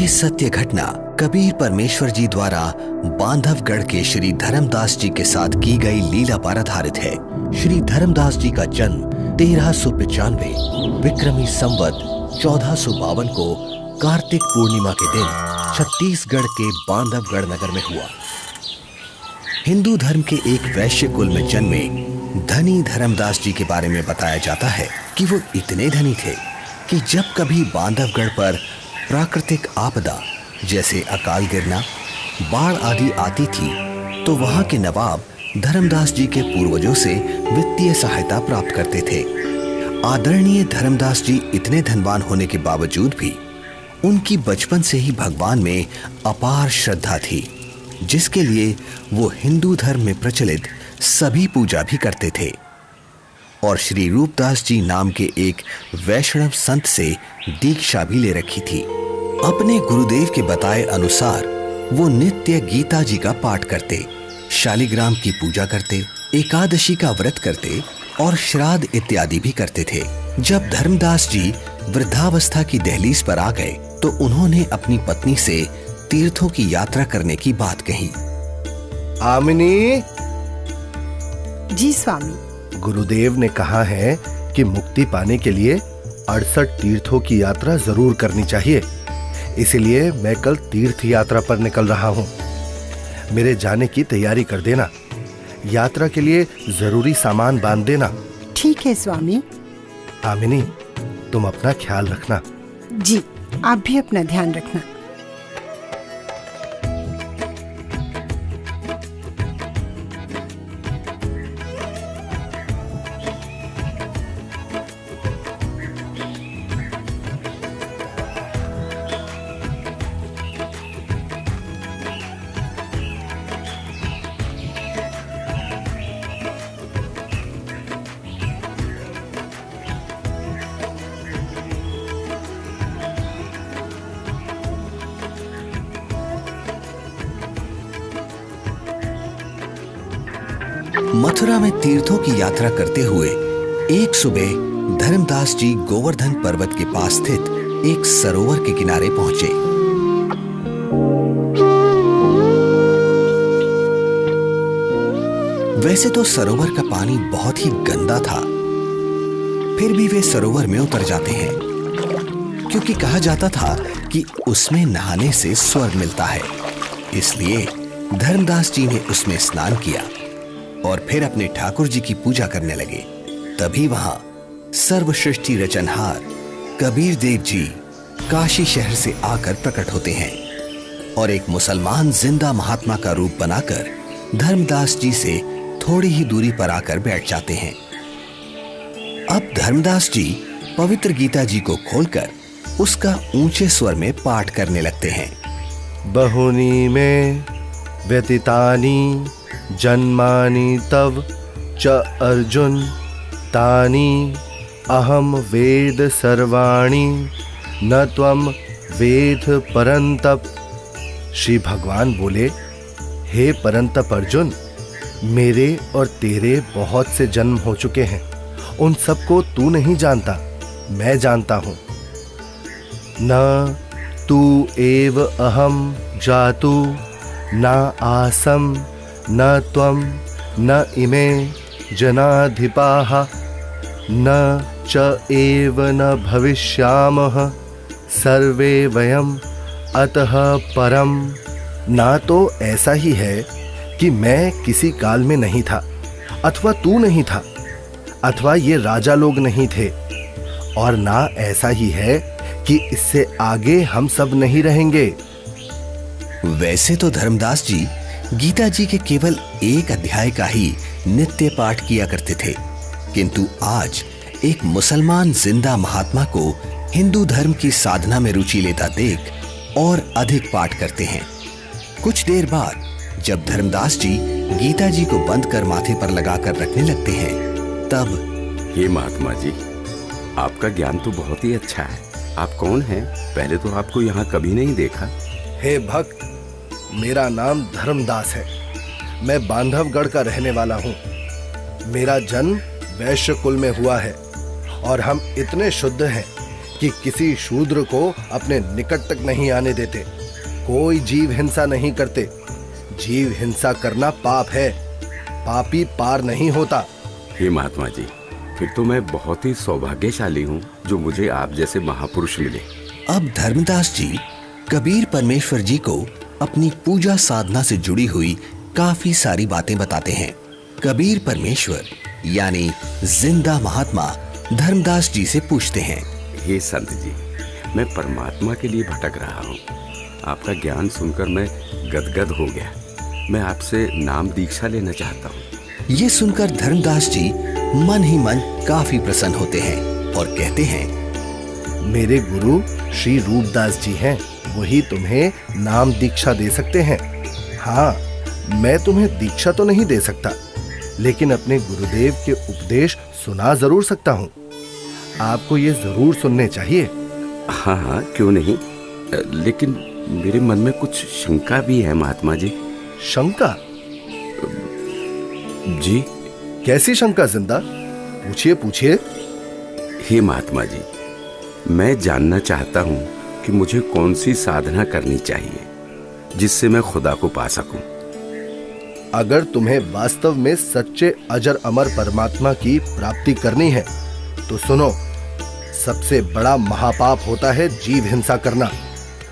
ये सत्य घटना कबीर परमेश्वर जी द्वारा बांधवगढ़ के श्री धर्मदास जी के साथ की गई लीला पर आधारित है। श्री धर्मदास जी का जन्म 1395 विक्रमी संवत 1452 को कार्तिक पूर्णिमा के दिन छत्तीसगढ़ के बांधवगढ़ नगर में हुआ। हिंदू धर्म के एक वैश्य कुल में जन्मे धनी धर्मदास जी के बारे में बताया जाता है कि वो इतने धनी थे कि जब कभी बांधवगढ़ पर प्राकृतिक आपदा जैसे अकाल गिरना, बाढ़ आदि आती थी तो वहां के नवाब धर्मदास जी के पूर्वजों से वित्तीय सहायता प्राप्त करते थे। आदरणीय धर्मदास जी इतने धनवान होने के बावजूद भी उनकी बचपन से ही भगवान में अपार श्रद्धा थी, जिसके लिए वो हिंदू धर्म में प्रचलित सभी पूजा भी करते थे और श्री रूपदास जी नाम के एक वैष्णव संत से दीक्षा भी ले रखी थी। अपने गुरुदेव के बताए अनुसार वो नित्य गीता जी का पाठ करते, शालिग्राम की पूजा करते, एकादशी का व्रत करते और श्राद्ध इत्यादि भी करते थे। जब धर्मदास जी वृद्धावस्था की दहलीज पर आ गए तो उन्होंने अपनी पत्नी से तीर्थों की यात्रा करने की बात कही। आमिनी। जी स्वामी। गुरुदेव ने कहा है कि मुक्ति पाने के लिए 68 तीर्थों की यात्रा जरूर करनी चाहिए, इसलिए मैं कल तीर्थ यात्रा पर निकल रहा हूँ। मेरे जाने की तैयारी कर देना, यात्रा के लिए जरूरी सामान बांध देना। ठीक है स्वामी। आमिनी, तुम अपना ख्याल रखना। जी, आप भी अपना ध्यान रखना। मथुरा में तीर्थों की यात्रा करते हुए एक सुबह धर्मदास जी गोवर्धन पर्वत के पास स्थित एक सरोवर के किनारे पहुंचे। वैसे तो सरोवर का पानी बहुत ही गंदा था, फिर भी वे सरोवर में उतर जाते हैं क्योंकि कहा जाता था कि उसमें नहाने से स्वर्ग मिलता है। इसलिए धर्मदास जी ने उसमें स्नान किया और फिर अपने ठाकुर जी की पूजा करने लगे। तभी वहां सर्वसृष्टि रचनहार कबीर देव जी काशी शहर से आकर प्रकट होते हैं और एक मुसलमान जिंदा महात्मा का रूप बनाकर धर्मदास जी से थोड़ी ही दूरी पर आकर बैठ जाते हैं। अब धर्मदास जी पवित्र गीता जी को खोलकर उसका ऊंचे स्वर में पाठ करने लगते हैं। बहुनी में व्यतीतानि जन्मानि तव च अर्जुन तानि अहम वेद सर्वाणि न त्वम वेद परंतप। श्री भगवान बोले, हे परंतप अर्जुन, मेरे और तेरे बहुत से जन्म हो चुके हैं, उन सबको तू नहीं जानता, मैं जानता हूँ। न तू एव अहम जातु न आसम न त्वम न इमे जनाधिपाः न च एव न भविष्यामः सर्वे वयम अतः परम। ना तो ऐसा ही है कि मैं किसी काल में नहीं था, अथवा तू नहीं था, अथवा ये राजा लोग नहीं थे, और ना ऐसा ही है कि इससे आगे हम सब नहीं रहेंगे। वैसे तो धर्मदास जी गीता जी के केवल एक अध्याय का ही नित्य पाठ किया करते थे, किंतु आज एक मुसलमान जिंदा महात्मा को हिंदू धर्म की साधना में रुचि लेता देख और अधिक पाठ करते हैं। कुछ देर बाद जब धर्मदास जी गीता जी को बंद कर माथे पर लगाकर रखने लगते हैं, तब हे महात्मा जी, आपका ज्ञान तो बहुत ही अच्छा है। आप कौन हैं? पहले तो आपको यहाँ कभी नहीं देखा। हे भक्त, मेरा नाम धर्मदास है। मैं बांधवगढ़ का रहने वाला हूँ। मेरा जन्म वैश्य कुल में हुआ है और हम इतने शुद्ध हैं कि किसी शूद्र को अपने निकट तक नहीं आने देते, कोई जीव हिंसा नहीं करते। जीव हिंसा करना पाप है, पापी पार नहीं होता। हे महात्मा जी, फिर तो मैं बहुत ही सौभाग्यशाली हूँ जो मुझे आप जैसे महापुरुष मिले। अब धर्मदास जी कबीर परमेश्वर जी को अपनी पूजा साधना से जुड़ी हुई काफी सारी बातें बताते हैं। कबीर परमेश्वर यानी जिंदा महात्मा धर्मदास जी से पूछते हैं, हे संत जी, मैं परमात्मा के लिए भटक रहा हूँ। आपका ज्ञान सुनकर मैं गदगद हो गया। मैं आपसे नाम दीक्षा लेना चाहता हूँ। ये सुनकर धर्मदास जी मन ही मन काफी प्रसन्न होते हैं और कहते हैं, मेरे गुरु श्री रूपदास जी हैं, वही तुम्हें नाम दीक्षा दे सकते हैं। हाँ, मैं तुम्हें दीक्षा तो नहीं दे सकता, लेकिन अपने गुरुदेव के उपदेश सुना जरूर सकता हूँ। आपको ये जरूर सुनने चाहिए। हाँ हाँ, क्यों नहीं, लेकिन मेरे मन में कुछ शंका भी है महात्मा जी। शंका? जी। कैसी शंका जिंदा? पूछिए पूछिए। हे महात्मा जी, मैं जानना चाहता हूँ कि मुझे कौन सी साधना करनी चाहिए जिससे मैं खुदा को पा सकूं। अगर तुम्हें वास्तव में सच्चे अजर अमर परमात्मा की प्राप्ति करनी है तो सुनो, सबसे बड़ा महापाप होता है जीव हिंसा करना।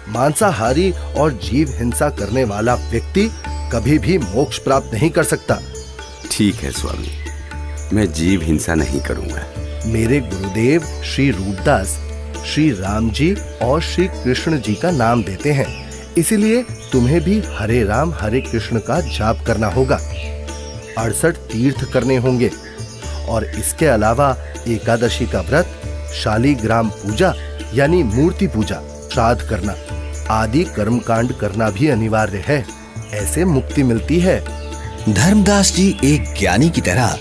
मांसाहारी और जीव हिंसा करने वाला व्यक्ति कभी भी मोक्ष प्राप्त नहीं कर सकता। ठीक है स्वामी, मैं जीव हिंसा नहीं करूंगा। मेरे गुरुदेव श्री रूपदास श्री राम जी और श्री कृष्ण जी का नाम देते हैं, इसीलिए तुम्हें भी हरे राम हरे कृष्ण का जाप करना होगा। 68 तीर्थ करने होंगे और इसके अलावा एकादशी का व्रत, शालीग्राम पूजा यानी मूर्ति पूजा, श्राद्ध करना आदि कर्मकांड करना भी अनिवार्य है। ऐसे मुक्ति मिलती है। धर्मदास जी एक ज्ञानी की तरह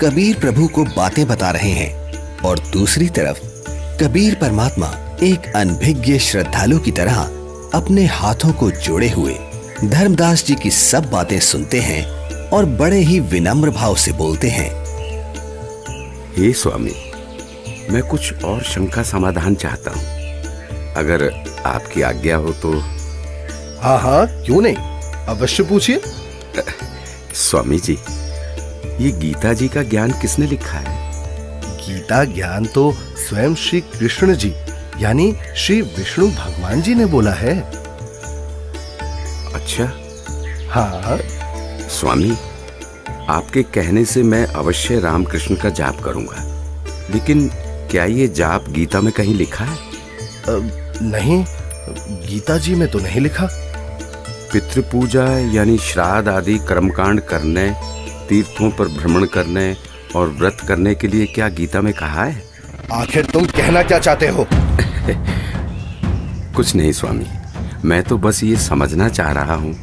कबीर प्रभु को बातें बता रहे हैं और दूसरी तरफ कबीर परमात्मा एक अनभिज्ञ श्रद्धालु की तरह अपने हाथों को जोड़े हुए धर्मदास जी की सब बातें सुनते हैं और बड़े ही विनम्र भाव से बोलते हैं, हे स्वामी, मैं कुछ और शंका समाधान चाहता हूँ, अगर आपकी आज्ञा हो तो। हाँ हाँ, क्यों नहीं, अवश्य पूछिए। स्वामी जी, ये गीता जी का ज्ञान किसने लिखा है? गीता ज्ञान तो स्वयं श्री कृष्ण जी यानी श्री विष्णु भगवान जी ने बोला है। अच्छा। हाँ स्वामी, आपके कहने से मैं अवश्य राम कृष्ण का जाप करूंगा, लेकिन क्या ये जाप गीता में कहीं लिखा है? नहीं, गीता जी में तो नहीं लिखा। पितृपूजा यानी श्राद्ध आदि कर्मकांड करने, तीर्थों पर भ्रमण करने और व्रत करने के लिए क्या गीता में कहा है? आखिर तुम कहना क्या चाहते हो? कुछ नहीं स्वामी, मैं तो बस ये समझना चाह रहा हूँ,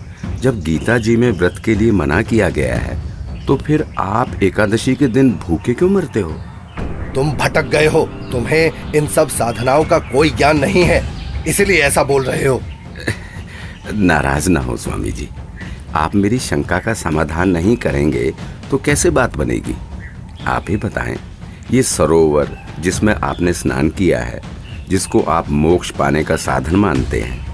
जब गीता जी में व्रत के लिए मना किया गया है तो फिर आप एकादशी के दिन भूखे क्यों मरते हो? तुम भटक गए हो, तुम्हें इन सब साधनाओं का कोई ज्ञान नहीं है, इसलिए ऐसा बोल रहे हो। नाराज ना हो स्वामी जी, आप मेरी शंका का समाधान नहीं करेंगे तो कैसे बात बनेगी? आप ही बताएं, ये सरोवर जिसमें आपने स्नान किया है, जिसको आप मोक्ष पाने का साधन मानते हैं,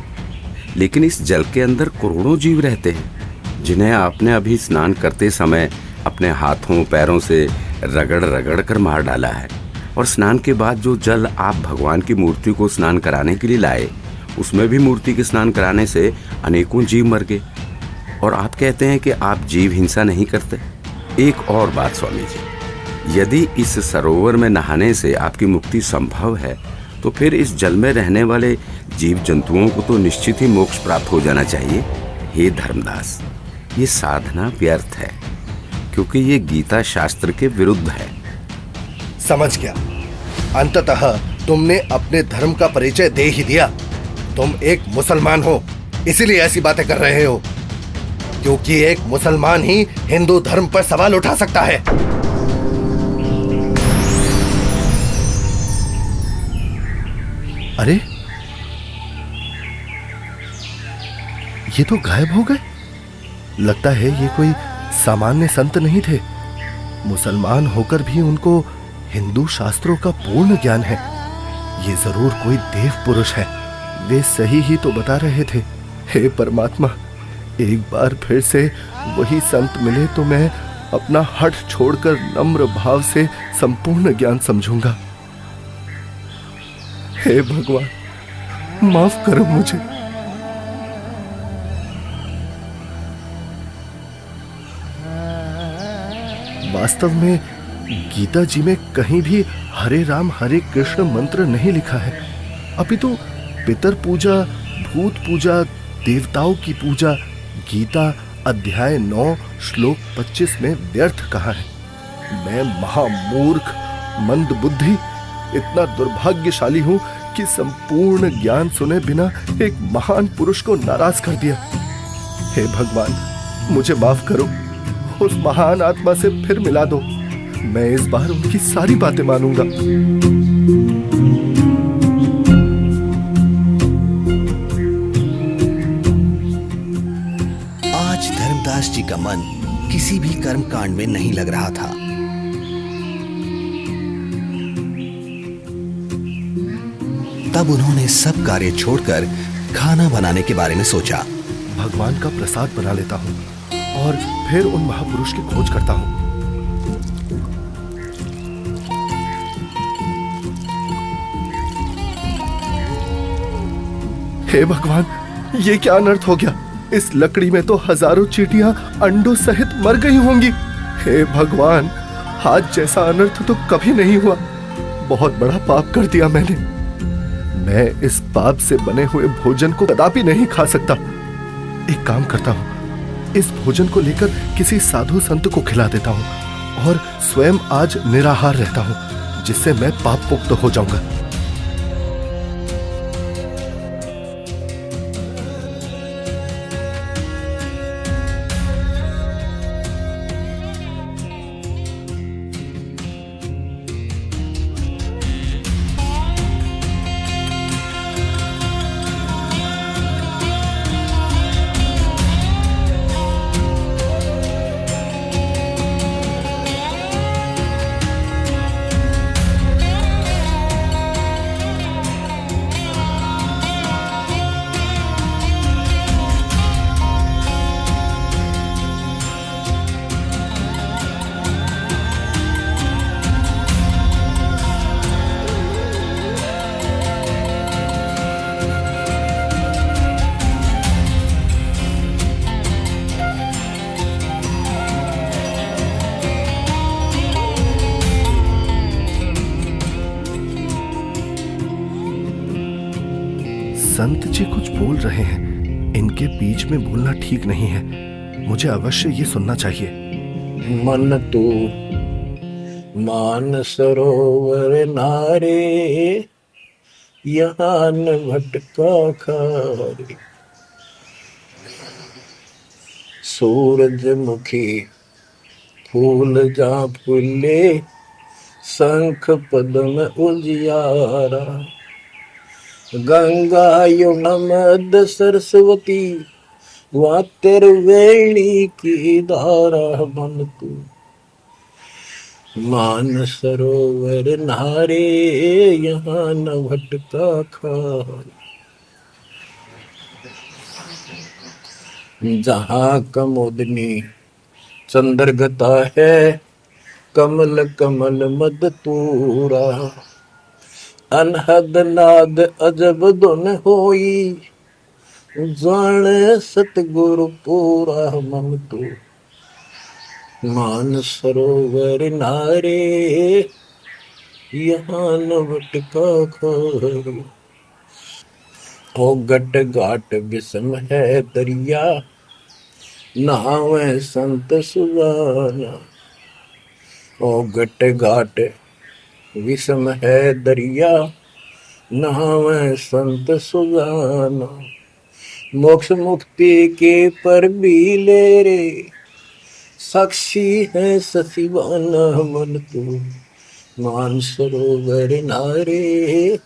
लेकिन इस जल के अंदर करोड़ों जीव रहते हैं जिन्हें आपने अभी स्नान करते समय अपने हाथों पैरों से रगड़ रगड़ कर मार डाला है, और स्नान के बाद जो जल आप भगवान की मूर्ति को स्नान कराने के लिए लाए, उसमें भी मूर्ति के स्नान कराने से अनेकों जीव मर गए, और आप कहते हैं कि आप जीव हिंसा नहीं करते। एक और बात स्वामी जी, यदि इस सरोवर में नहाने से आपकी मुक्ति संभव है तो फिर इस जल में रहने वाले जीव जंतुओं को तो निश्चित ही मोक्ष प्राप्त हो जाना चाहिए। हे धर्मदास, ये साधना व्यर्थ है क्योंकि ये गीता शास्त्र के विरुद्ध है। समझ गया, अंततः तुमने अपने धर्म का परिचय दे ही दिया। तुम एक मुसलमान हो, इसीलिए ऐसी बातें कर रहे हो, क्योंकि एक मुसलमान ही हिंदू धर्म पर सवाल उठा सकता है। अरे, ये तो गायब हो गए। लगता है ये कोई सामान्य संत नहीं थे। मुसलमान होकर भी उनको हिंदू शास्त्रों का पूर्ण ज्ञान है। ये जरूर कोई देव पुरुष है। वे सही ही तो बता रहे थे। हे परमात्मा, एक बार फिर से वही संत मिले तो मैं अपना हठ छोड़कर नम्र भाव से संपूर्ण ज्ञान समझूंगा। हे भगवान, माफ करो मुझे। वास्तव में गीता जी में कहीं भी हरे राम हरे कृष्ण मंत्र नहीं लिखा है, अपितु पितर पूजा, भूत पूजा, देवताओं की पूजा गीता अध्याय 9 श्लोक 25 में व्यर्थ कहा है। मैं महामूर्ख, मंद बुद्धि, इतना दुर्भाग्यशाली हूं कि संपूर्ण ज्ञान सुने बिना एक महान पुरुष को नाराज कर दिया। हे भगवान, मुझे माफ करो, उस महान आत्मा से फिर मिला दो। मैं इस बार उनकी सारी बातें मानूंगा। आज धर्मदास जी का मन किसी भी कर्म कांड में नहीं लग रहा था। तब उन्होंने सब कार्य छोड़कर खाना बनाने के बारे में सोचा। भगवान का प्रसाद बना लेता हूँ और फिर उन महापुरुष की खोज करता हूँ। हे भगवान, ये क्या अनर्थ हो गया? इस लकड़ी में तो हजारों चींटियां अंडों सहित मर गई होंगी। हे भगवान, आज जैसा अनर्थ तो कभी नहीं हुआ। बहुत बड़ा पाप कर दिया मैंने। मैं इस पाप से बने हुए भोजन को कदापि नहीं खा सकता। एक काम करता हूँ, इस भोजन को लेकर किसी साधु संत को खिला देता हूँ और स्वयं आज निराहार रहता हूँ, जिससे मैं पाप मुक्त हो जाऊंगा। संत जी कुछ बोल रहे हैं, इनके बीच में बोलना ठीक नहीं है। मुझे अवश्य ये सुनना चाहिए। मन तू मान सरोवर नारे, यहाँ न भटका खारे। सूरजमुखी फूल जा फूले, शंख पद्म उजियारा। गंगा यमुना मद सरस्वती, वहाँ त्रिवेणी की धारा। मन तू मान सरोवर नारे, यहाँ न भटका खारे। जहाँ कमोदनी चंद्रगता है, कमल कमल मद तूरा। अनहद नाद अजब धुन होई, जाने सतगुरु पूरा। मन तू मान सरोवर नारे, यहाँ न भटका खारे। ओ गट घाट विषम है दरिया, नहावे संत सुजाना। ओ गट घाट विषम है दरिया, नहावे संत सुजाना। मोक्ष मुक्ति के पर भी ले रे, साक्षी है ससीवाना। मन तू मान सरोवर नारे,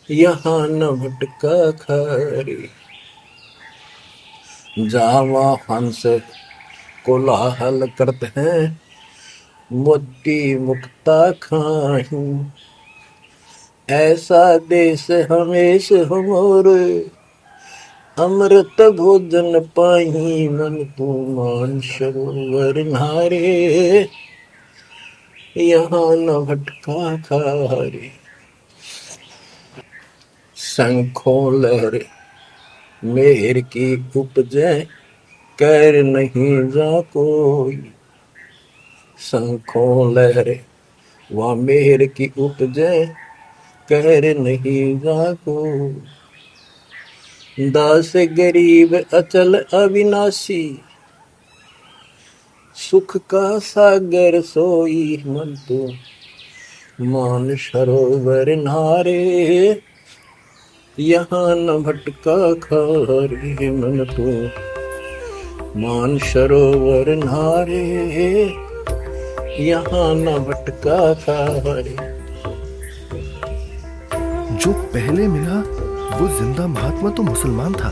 यहाँ न भटका खारे। जावा हंस कोलाहल करते हैं, मोती मुक्ता खाही। ऐसा देश हमेश हमोरे, अमृत भोजन पाही मन तू मान सरोवर नारे, यहाँ न भटका खारे। शंखों लहरे मेहर की उपजे, कर नहीं जा कोई। शंखों लहरे वहाँ मेहर की उपजे, कर नहीं जा कोई। दास गरीब अचल अविनाशी, सुख का सागर सोई मन तो मान सरोवर नारे, यहाँ न भटका खारे मन तो मान सरोवर नारे, यहाँ न भटका खारे। जो पहले मिला वो जिंदा महात्मा तो मुसलमान था,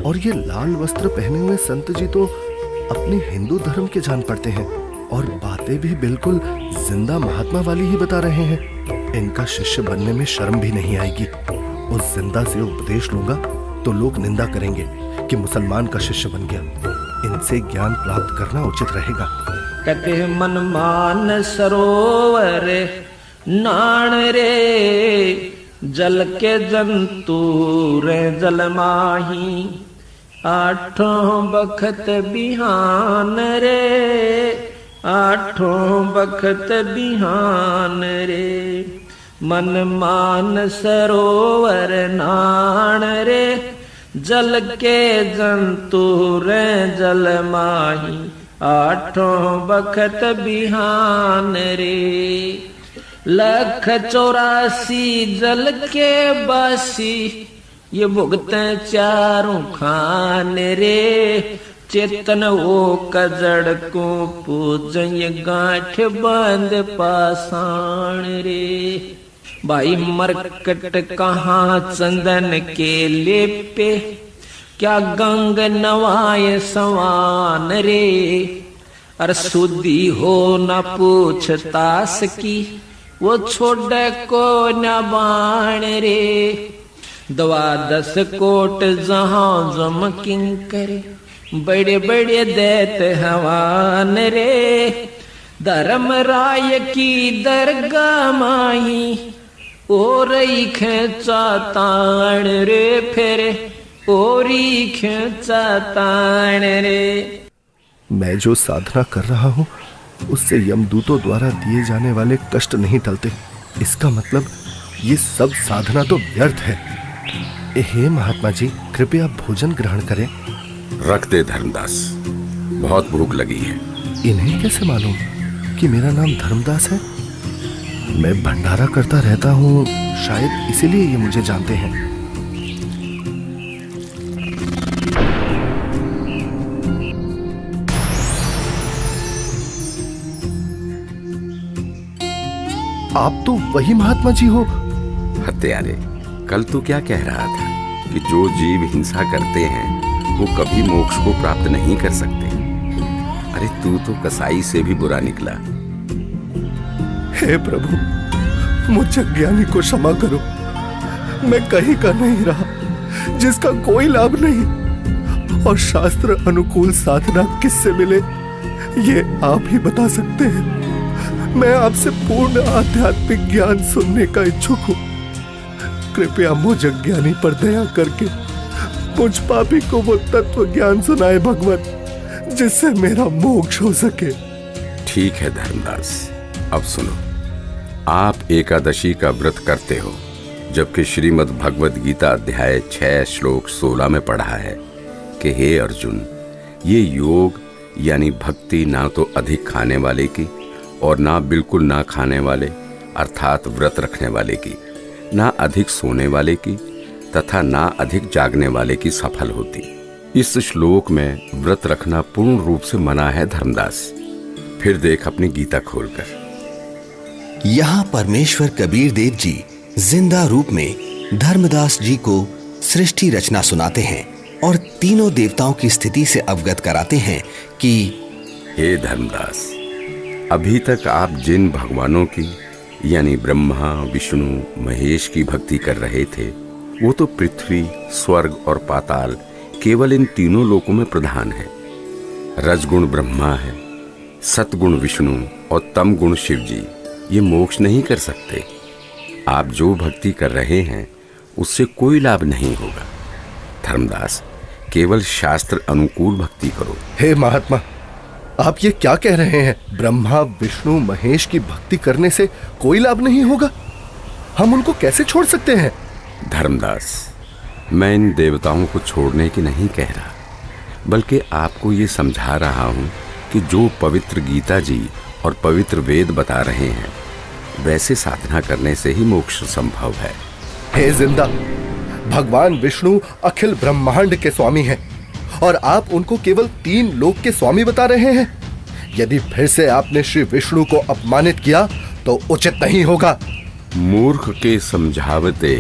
और ये लाल वस्त्र पहने हुए संत जी तो अपने हिंदू धर्म के जान पड़ते हैं, और बातें भी बिल्कुल जिंदा महात्मा वाली ही बता रहे हैं। इनका शिष्य बनने में शर्म भी नहीं आएगी। उस जिंदा से उपदेश लूंगा तो लोग निंदा करेंगे कि मुसलमान का शिष्य बन गया। इनसे ज्ञान प्राप्त करना उचित रहेगा। कहते मन मान सरोवर नाण रे, जल के जंतु रे जल माही, आठों बखत बिहान रे, आठों बखत बिहान रे। मन मान सरोवर नाण रे, जल के जंतु रे जल माही, आठों बखत बिहान रे। 184 जल के बासी, ये भुगते चारों खान रे। चेतन वो कजड़ को पूजय, गांठ बांध पाषाण रे। भाई मरकट कहाँ चंदन के लेपे, क्या गंग नवाए सवान रे। अर सुधी हो न पूछतास की, वो छोड़ को न बाण रे। 12 कोट जहां जम किंकर, बड़े बड़े दैत हवान रे। धर्म राय की दरगाह माही, और खेचा ताण रे फेरे, ओरी खेचा ताण रे। मैं जो साधना कर रहा हूँ उससे यमदूतों द्वारा दिए जाने वाले कष्ट नहीं टलते। इसका मतलब ये सब साधना तो व्यर्थ है। हे महात्मा जी, कृपया भोजन ग्रहण करें। रख दे धर्मदास, बहुत भूख लगी है। इन्हें कैसे मालूम कि मेरा नाम धर्मदास है? मैं भंडारा करता रहता हूँ, शायद इसीलिए ये मुझे जानते हैं। आप तो वही महात्मा जी हो। हत्यारे, कल तू क्या कह रहा था कि जो जीव हिंसा करते हैं वो कभी मोक्ष को प्राप्त नहीं कर सकते। अरे तू तो कसाई से भी बुरा निकला। हे प्रभु, मुझ अज्ञानी को क्षमा करो। मैं कहीं का नहीं रहा जिसका कोई लाभ नहीं, और शास्त्र अनुकूल साधना किससे मिले ये आप ही बता सकते हैं। मैं आपसे पूर्ण आध्यात्मिक ज्ञान सुनने का इच्छुक हूँ। कृपया मुझ अज्ञानी पर दया करके मुझ पापी को वो तत्व ज्ञान सुनाए भगवत, जिससे मेरा मोक्ष हो सके। ठीक है धर्मदास, अब सुनो। आप एकादशी का व्रत करते हो, जबकि श्रीमद् भगवद गीता अध्याय 6 श्लोक 16 में पढ़ा है कि हे अर्जुन, ये योग यानी भक्ति ना तो अधिक खाने वाले की और ना बिल्कुल ना खाने वाले अर्थात व्रत रखने वाले की, ना अधिक सोने वाले की तथा ना अधिक जागने वाले की सफल होती। इस श्लोक में व्रत रखना पूर्ण रूप से मना है धर्मदास। फिर देख अपनी गीता खोलकर। यहाँ परमेश्वर कबीर देव जी जिंदा रूप में धर्मदास जी को सृष्टि रचना सुनाते हैं और तीनों देवताओं की स्थिति से अवगत कराते हैं कि हे धर्मदास, अभी तक आप जिन भगवानों की यानी ब्रह्मा विष्णु महेश की भक्ति कर रहे थे, वो तो पृथ्वी, स्वर्ग और पाताल केवल इन तीनों लोकों में प्रधान है। रजगुण ब्रह्मा है, सतगुण विष्णु और तम गुण शिव जी ये मोक्ष नहीं कर सकते। आप जो भक्ति कर रहे हैं उससे कोई लाभ नहीं होगा। धर्मदास, केवल शास्त्र अनुकूल भक्ति करो। हे महात्मा, आप ये क्या कह रहे हैं? ब्रह्मा विष्णु महेश की भक्ति करने से कोई लाभ नहीं होगा? हम उनको कैसे छोड़ सकते हैं? धर्मदास, मैं इन देवताओं को छोड़ने की नहीं कह रहा, बल्कि आपको ये समझा रहा हूं कि जो पवित्र गीता जी और पवित्र वेद बता रहे हैं वैसे साधना करने से ही मोक्ष संभव है। हे जिंदा, भगवान विष्णु अखिल ब्रह्मांड के स्वामी हैं और आप उनको केवल 3 लोक के स्वामी बता रहे हैं। यदि फिर से आपने श्री विष्णु को अपमानित किया तो उचित नहीं होगा। मूर्ख के समझावते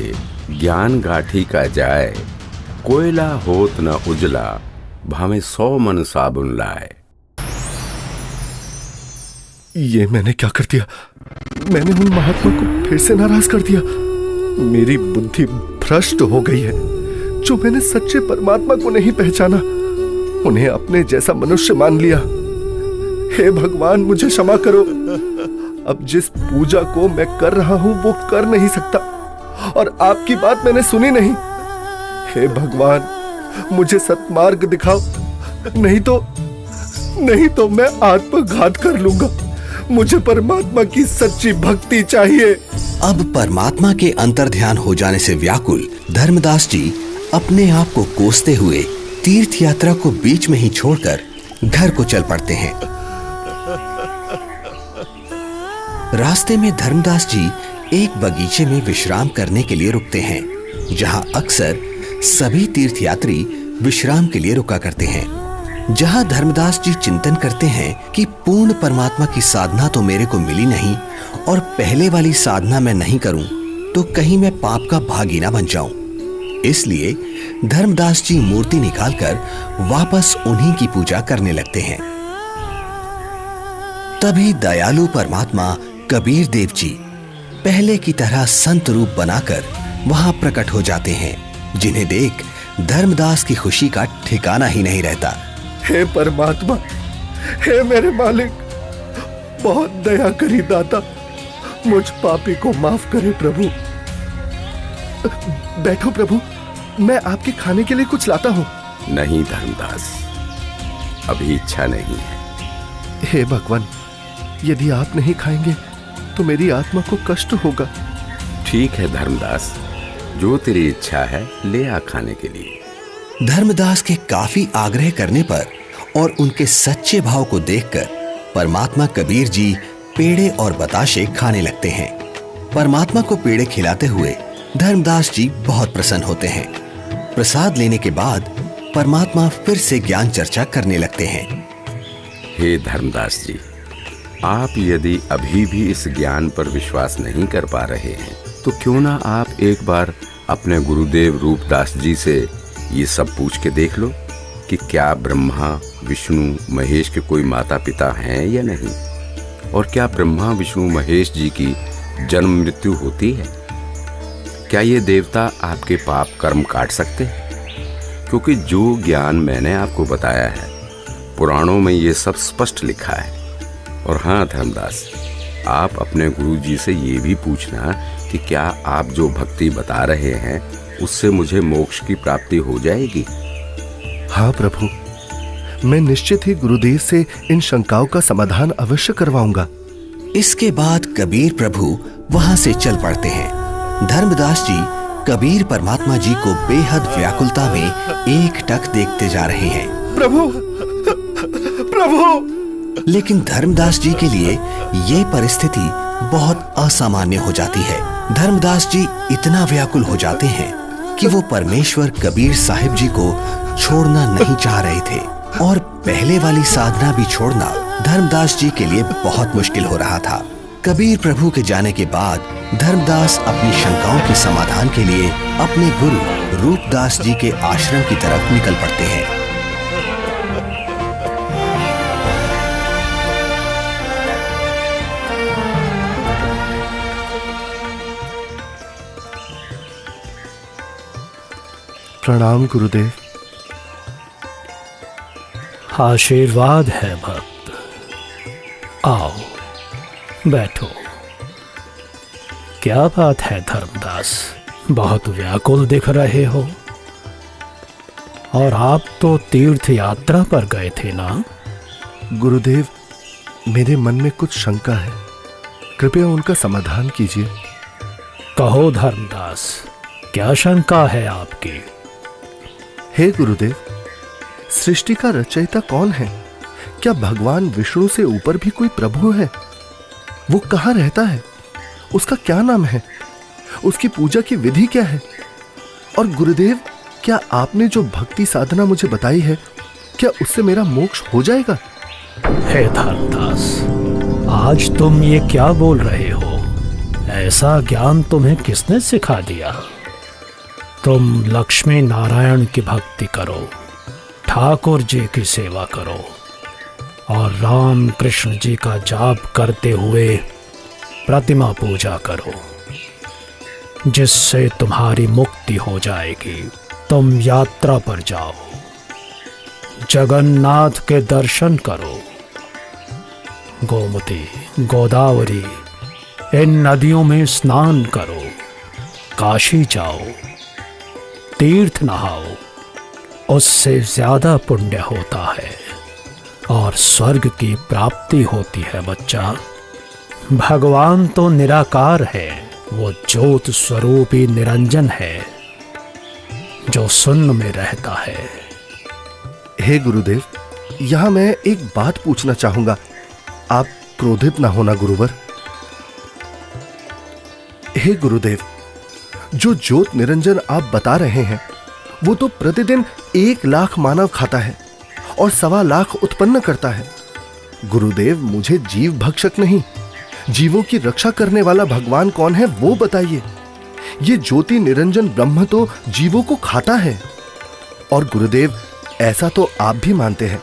ज्ञान गाठी का जाए, कोयला होत न उजला, भावे 100 मन साबुन लाए। ये मैंने क्या कर दिया? मैंने उन महात्मा को फिर से नाराज कर दिया। मेरी बुद्धि भ्रष्ट हो गई है। जो मैंने सच्चे परमात्मा को नहीं पहचाना, उन्हें अपने जैसा मनुष्य मान लिया। हे भगवान, मुझे क्षमा करो। अब जिस पूजा को मैं कर रहा हूं वो कर नहीं सकता और आपकी बात मैंने सुनी नहीं। हे भगवान, मुझे सत्मार्ग दिखाओ, नहीं तो मैं आत्मघात कर लूंगा। मुझे परमात्मा की सच्ची भक्ति चाहिए। अब परमात्मा के अंतर्ध्यान हो जाने से व्याकुल धर्मदास जी अपने आप को कोसते हुए तीर्थ यात्रा को बीच में ही छोड़कर घर को चल पड़ते हैं। रास्ते में धर्मदास जी एक बगीचे में विश्राम करने के लिए रुकते हैं, जहां अक्सर सभी तीर्थयात्री विश्राम के लिए रुका करते हैं। जहां धर्मदास जी चिंतन करते हैं कि पूर्ण परमात्मा की साधना तो मेरे को मिली नहीं और पहले वाली साधना मैं नहीं करूं तो कहीं मैं पाप का भागी ना बन जाऊं। इसलिए धर्मदास जी मूर्ति निकालकर वापस उन्हीं की पूजा करने लगते हैं। तभी दयालु परमात्मा कबीर देव जी पहले की तरह संत रूप बनाकर वहां प्रकट हो जाते हैं, जिन्हें देख धर्मदास की खुशी का ठिकाना ही नहीं रहता। हे परमात्मा, हे मेरे मालिक, बहुत दया करी दाता, मुझ पापी को माफ करे प्रभु। बैठो प्रभु, मैं आपके खाने के लिए कुछ लाता हूँ। नहीं धर्मदास, अभी इच्छा नहीं है। हे भगवान, यदि आप नहीं खाएंगे तो मेरी आत्मा को कष्ट होगा। ठीक है धर्मदास, जो तेरी इच्छा है ले आ खाने के लिए। धर्मदास के काफी आग्रह करने पर और उनके सच्चे भाव को देखकर परमात्मा कबीर जी पेड़े और बताशे खाने लगते हैं। परमात्मा को पेड़े खिलाते हुए धर्मदास जी बहुत प्रसन्न होते हैं। प्रसाद लेने के बाद परमात्मा फिर से ज्ञान चर्चा करने लगते हैं। हे धर्मदास जी, आप यदि अभी भी इस ज्ञान पर विश्वास नहीं कर पा रहे हैं तो क्यों ना आप एक बार अपने गुरुदेव रूपदास जी से ये सब पूछ के देख लो कि क्या ब्रह्मा विष्णु महेश के कोई माता पिता हैं या नहीं, और क्या ब्रह्मा विष्णु महेश जी की जन्म मृत्यु होती है। क्या ये देवता आपके पाप कर्म काट सकते हैं? क्योंकि जो ज्ञान मैंने आपको बताया है पुराणों में ये सब स्पष्ट लिखा है। और हाँ धर्मदास, आप अपने गुरु जी से ये भी पूछना कि क्या आप जो भक्ति बता रहे हैं उससे मुझे मोक्ष की प्राप्ति हो जाएगी। हाँ प्रभु, मैं निश्चित ही गुरुदेव से इन शंकाओं का समाधान अवश्य करवाऊंगा। इसके बाद कबीर प्रभु वहां से चल पड़ते हैं। धर्मदास जी कबीर परमात्मा जी को बेहद व्याकुलता में एकटक देखते जा रहे हैं। प्रभु, प्रभु! लेकिन धर्मदास जी के लिए ये परिस्थिति बहुत असामान्य हो जाती है। धर्मदास जी इतना व्याकुल हो जाते हैं कि वो परमेश्वर कबीर साहिब जी को छोड़ना नहीं चाह रहे थे और पहले वाली साधना भी छोड़ना धर्मदास जी के लिए बहुत मुश्किल हो रहा था। कबीर प्रभु के जाने के बाद धर्मदास अपनी शंकाओं के समाधान के लिए अपने गुरु रूपदास जी के आश्रम की तरफ निकल पड़ते हैं। प्रणाम गुरुदेव। आशीर्वाद है भक्त। आओ बैठो। क्या बात है धर्मदास, बहुत व्याकुल दिख रहे हो। और आप तो तीर्थ यात्रा पर गए थे ना? गुरुदेव, मेरे मन में कुछ शंका है, कृपया उनका समाधान कीजिए। कहो धर्मदास, क्या शंका है आपकी? हे गुरुदेव, सृष्टि का रचयिता कौन है? क्या भगवान विष्णु से ऊपर भी कोई प्रभु है? वो कहाँ रहता है? उसका क्या नाम है? उसकी पूजा की विधि क्या है? और गुरुदेव, क्या आपने जो भक्ति साधना मुझे बताई है, क्या उससे मेरा मोक्ष हो जाएगा? हे धर्मदास, आज तुम ये क्या बोल रहे हो? ऐसा ज्ञान तुम्हें किसने सिखा दिया? तुम लक्ष्मी नारायण की भक्ति करो, ठाकुर जी की सेवा करो और राम कृष्ण जी का जाप करते हुए प्रतिमा पूजा करो, जिससे तुम्हारी मुक्ति हो जाएगी। तुम यात्रा पर जाओ, जगन्नाथ के दर्शन करो, गोमती, गोदावरी इन नदियों में स्नान करो, काशी जाओ, तीर्थ नहाओ, उससे ज्यादा पुण्य होता है और स्वर्ग की प्राप्ति होती है बच्चा। भगवान तो निराकार है, वो ज्योत स्वरूपी निरंजन है जो शून्य में रहता है। हे गुरुदेव, यहां मैं एक बात पूछना चाहूंगा, आप क्रोधित ना होना गुरुवर। हे गुरुदेव, जो ज्योत निरंजन आप बता रहे हैं, वो तो प्रतिदिन 1 लाख मानव खाता है और 1.25 लाख उत्पन्न करता है। गुरुदेव, मुझे जीव भक्षक नहीं, जीवों की रक्षा करने वाला भगवान कौन है वो बताइए। ये ज्योति निरंजन ब्रह्म तो जीवों को खाता है। और गुरुदेव, ऐसा तो आप भी मानते हैं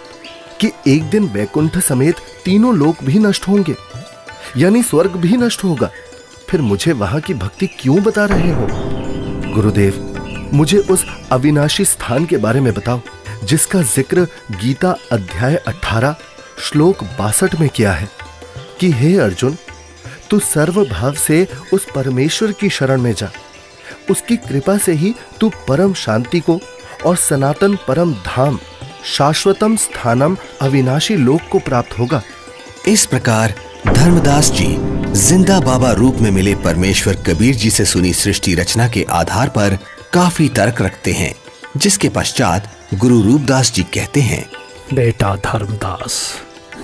कि एक दिन वैकुंठ समेत तीनों लोक भी नष्ट होंगे, यानी स्वर्ग भी नष्ट होगा। फिर मुझे वहां की भक्ति क्यों बता रहे हो? गुरुदेव, मुझे उस अविनाशी स्थान के बारे में बताओ जिसका जिक्र गीता अध्याय 18 श्लोक 62 में किया है कि हे अर्जुन, तू सर्वभाव से उस परमेश्वर की शरण में जा, उसकी कृपा से ही तू परम शांति को और सनातन परम धाम शाश्वतम स्थानम अविनाशी लोक को प्राप्त होगा। इस प्रकार धर्मदास जी जिंदा बाबा रूप में मिले परमेश्वर कबीर जी से सुनी सृष्टि रचना के आधार पर काफी तर्क रखते हैं, जिसके पश्चात गुरु रूपदास जी कहते हैं, बेटा धर्मदास,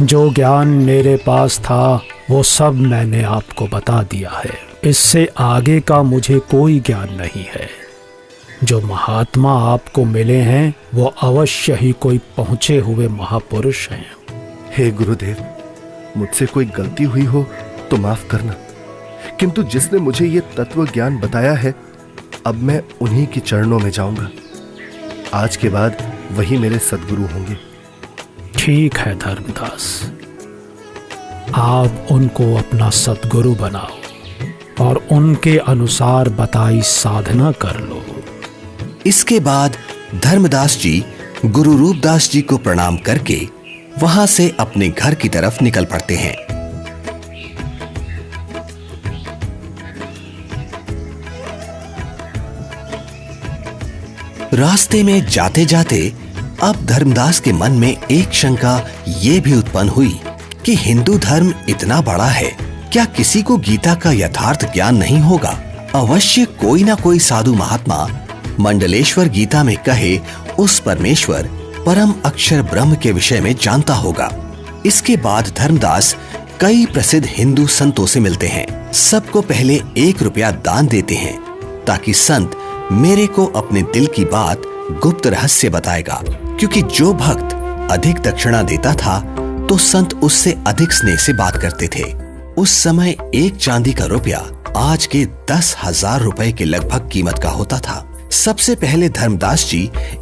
जो ज्ञान मेरे पास था वो सब मैंने आपको बता दिया है। इससे आगे का मुझे कोई ज्ञान नहीं है। जो महात्मा आपको मिले हैं वो अवश्य ही कोई पहुंचे हुए महापुरुष हैं। हे गुरुदेव, मुझसे कोई गलती हुई हो तो माफ करना, किंतु जिसने मुझे ये तत्व ज्ञान बताया है, अब मैं उन्हीं के चरणों में जाऊंगा। आज के बाद वही मेरे सद्गुरु होंगे। ठीक है धर्मदास, आप उनको अपना सद्गुरु बनाओ और उनके अनुसार बताई साधना कर लो। इसके बाद धर्मदास जी गुरु रूपदास जी को प्रणाम करके वहां से अपने घर की तरफ निकल पड़ते हैं। रास्ते में जाते जाते अब धर्मदास के मन में एक शंका ये भी उत्पन्न हुई कि हिंदू धर्म इतना बड़ा है, क्या किसी को गीता का यथार्थ ज्ञान नहीं होगा? अवश्य कोई ना कोई साधु महात्मा मंडलेश्वर गीता में कहे उस परमेश्वर परम अक्षर ब्रह्म के विषय में जानता होगा। इसके बाद धर्मदास कई प्रसिद्ध हिंदू संतों से मिलते हैं। सबको पहले 1 रुपया दान देते हैं ताकि संत मेरे को अपने दिल की बात गुप्त रहस्य बताएगा, क्योंकि जो भक्त अधिक दक्षिणा देता था तो संत उससे अधिक स्नेह से बात करते थे। उस समय 1 चांदी का रुपया आज के 10,000 रुपए के लगभग कीमत का होता था। सबसे पहले धर्मदास जी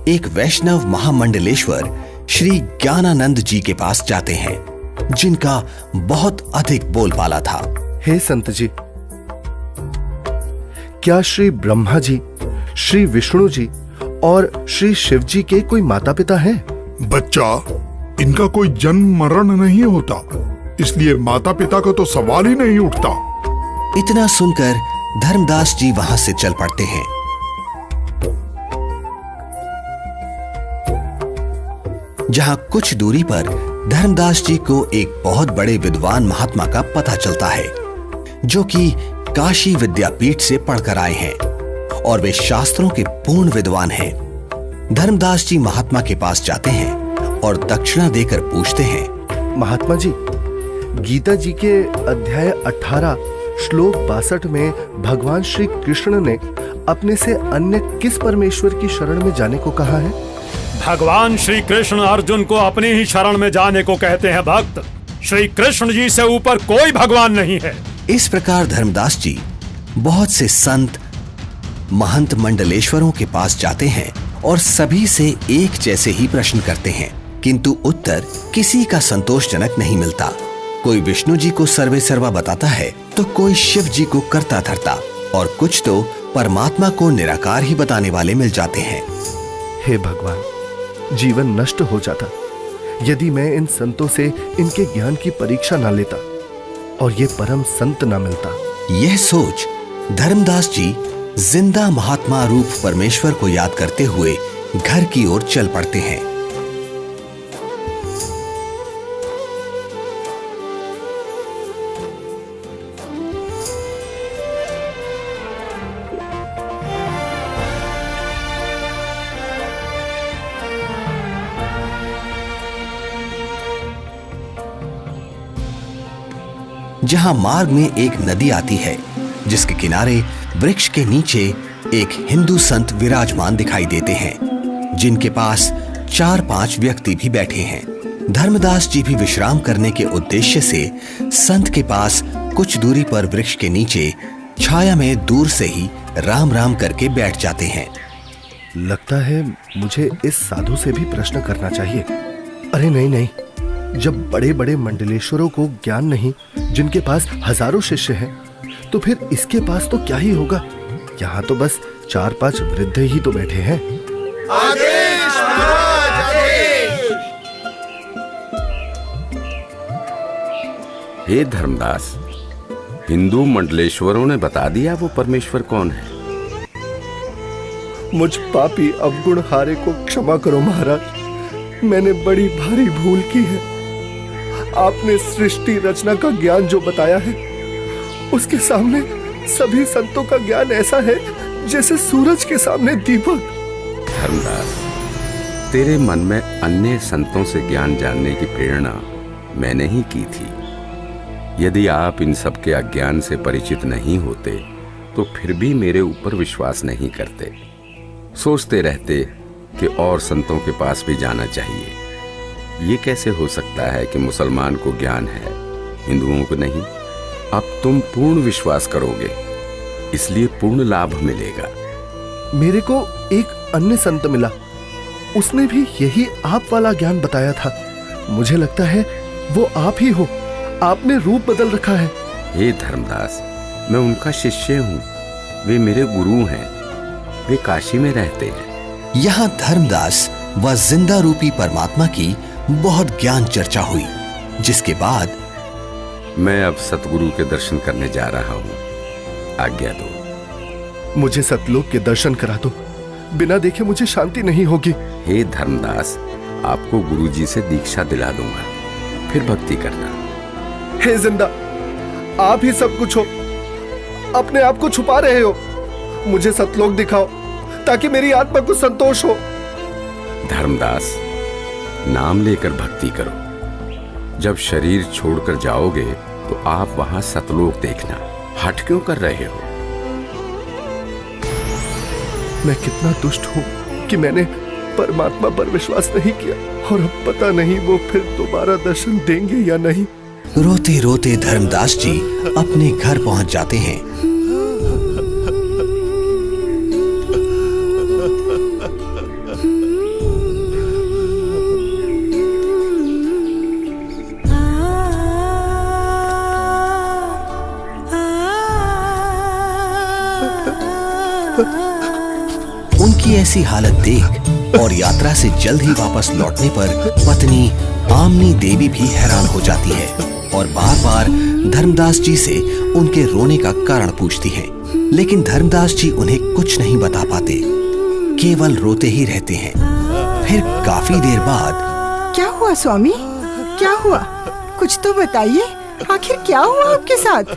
एक वैष्णव महामंडलेश्वर श्री ज्ञानानंद जी के पास जाते हैं, जिनका बहुत अधिक बोलबाला था। हे संत जी, क्या श्री ब्रह्मा जी, श्री विष्णु जी और श्री शिव जी के कोई माता पिता हैं? बच्चा, इनका कोई जन्म मरण नहीं होता, इसलिए माता पिता का तो सवाल ही नहीं उठता। इतना सुनकर धर्मदास जी वहां से चल पड़ते हैं। जहां कुछ दूरी पर धर्मदास जी को एक बहुत बड़े विद्वान महात्मा का पता चलता है, जो कि काशी विद्यापीठ से पढ़कर आए हैं और वे शास्त्रों के पूर्ण विद्वान हैं। धर्मदास जी महात्मा के पास जाते हैं और दक्षिणा देकर पूछते हैं, महात्मा जी, गीता जी के अध्याय 18 श्लोक 62 में भगवान श्री कृष्ण ने अपने से अन्य किस परमेश्वर की शरण में जाने को कहा है? भगवान श्री कृष्ण अर्जुन को अपनी ही शरण में जाने को कहते हैं भक्त। श्री कृष्ण जी से ऊपर कोई भगवान नहीं है। इस प्रकार धर्मदास जी बहुत से संत महंत मंडलेश्वरों के पास जाते हैं और सभी से एक जैसे ही प्रश्न करते हैं, किंतु उत्तर किसी का संतोषजनक नहीं मिलता। कोई विष्णु जी को सर्वे सर्वा बताता है तो कोई शिव जी को करता धरता और कुछ तो परमात्मा को निराकार ही बताने वाले मिल जाते हैं। हे भगवान, जीवन नष्ट हो जाता यदि मैं इन संतों से इनके ज्ञान की परीक्षा ना लेता और ये परम संत ना मिलता। यह सोच धर्मदास जी जिंदा महात्मा रूप परमेश्वर को याद करते हुए घर की ओर चल पड़ते हैं। जहां मार्ग में एक नदी आती है, जिसके किनारे वृक्ष के नीचे एक हिंदू संत विराजमान दिखाई देते हैं, जिनके पास 4-5 व्यक्ति भी बैठे हैं। धर्मदास जी भी विश्राम करने के उद्देश्य से संत के पास कुछ दूरी पर वृक्ष के नीचे छाया में दूर से ही राम राम करके बैठ जाते हैं। लगता है मुझे इस साधु से भी प्रश्न करना चाहिए। अरे नहीं नहीं, जब बड़े बड़े मंडलेश्वरों को ज्ञान नहीं, जिनके पास हजारों शिष्य हैं, तो फिर इसके पास तो क्या ही होगा। यहाँ तो बस 4-5 वृद्ध ही तो बैठे हैं। आदेश महाराज, आदेश। हे धर्मदास, हिंदू मंडलेश्वरों ने बता दिया वो परमेश्वर कौन है। मुझ पापी अवगुण हारे को क्षमा करो महाराज, मैंने बड़ी भारी भूल की है। आपने सृष्टि रचना का ज्ञान जो बताया है, उसके सामने सभी संतों का ज्ञान ऐसा है जैसे सूरज के सामने दीपक। धर्मदास, तेरे मन में अन्य संतों से ज्ञान जानने की प्रेरणा मैंने ही की थी। यदि आप इन सब के अज्ञान से परिचित नहीं होते तो फिर भी मेरे ऊपर विश्वास नहीं करते, सोचते रहते कि और संतों के पास भी जाना चाहिए। ये कैसे हो सकता है कि मुसलमान को ज्ञान है, हिंदुओं को नहीं। अब तुम पूर्ण विश्वास करोगे, इसलिए पूर्ण लाभ मिलेगा। मेरे को एक अन्य संत मिला, उसने भी यही आप वाला ज्ञान बताया था। मुझे लगता है वो आप ही हो, आपने रूप बदल रखा है। हे धर्मदास, मैं उनका शिष्य हूँ, वे मेरे गुरु हैं, वे काशी में रहते हैं। यहाँ धर्मदास व जिंदा रूपी परमात्मा की बहुत ज्ञान चर्चा हुई, जिसके बाद मैं अब सतगुरु के दर्शन करने जा रहा हूँ, आज्ञा दो। मुझे सतलोक के दर्शन करा दो, बिना देखे मुझे शांति नहीं होगी। हे धर्मदास, आपको गुरुजी से दीक्षा दिला दूंगा, फिर भक्ति करना। हे जिंदा, आप ही सब कुछ हो, अपने आप को छुपा रहे हो। मुझे सतलोक दिखाओ ताकि मेरी आत्मा को संतोष हो। धर्मदास, नाम लेकर भक्ति करो। जब शरीर छोड़कर जाओगे तो आप वहां सतलोक देखना। हट क्यों कर रहे हो? मैं कितना दुष्ट हूं कि मैंने परमात्मा पर विश्वास नहीं किया, और अब पता नहीं वो फिर दोबारा दर्शन देंगे या नहीं। रोते रोते धर्मदास जी अपने घर पहुंच जाते हैं। उनकी ऐसी हालत देख और यात्रा से जल्द ही वापस लौटने पर पत्नी आमनी देवी भी हैरान हो जाती है और बार बार धर्मदास जी से उनके रोने का कारण पूछती है, लेकिन धर्मदास जी उन्हें कुछ नहीं बता पाते, केवल रोते ही रहते हैं। फिर काफी देर बाद क्या हुआ स्वामी, क्या हुआ? कुछ तो बताइए, आखिर क्या हुआ आपके साथ?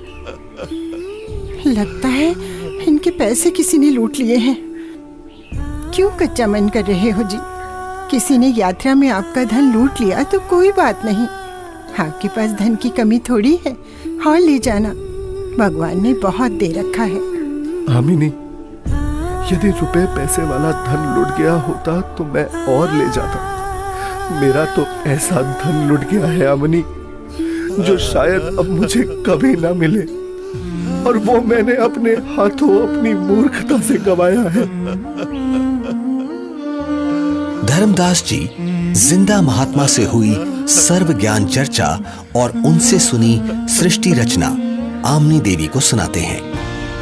लगता है इनके पैसे किसी ने लूट लिए हैं। क्यों कच्चा मन कर रहे हो जी? किसी ने यात्रा में आपका धन लूट लिया तो कोई बात नहीं, आपके पास धन की कमी थोड़ी है, और ले जाना, भगवान ने बहुत दे रखा है। आमिनी, यदि रुपए पैसे वाला धन लुट गया होता तो मैं और ले जाता। मेरा तो ऐसा धन लुट गया है आमिनी, जो शायद अब मुझे कभी ना मिले, और वो मैंने अपने हाथों अपनी मूर्खता से गंवाया है। धर्मदास जी जिंदा महात्मा से हुई सर्व ज्ञान चर्चा और उनसे सुनी सृष्टि रचना आमनी देवी को सुनाते हैं।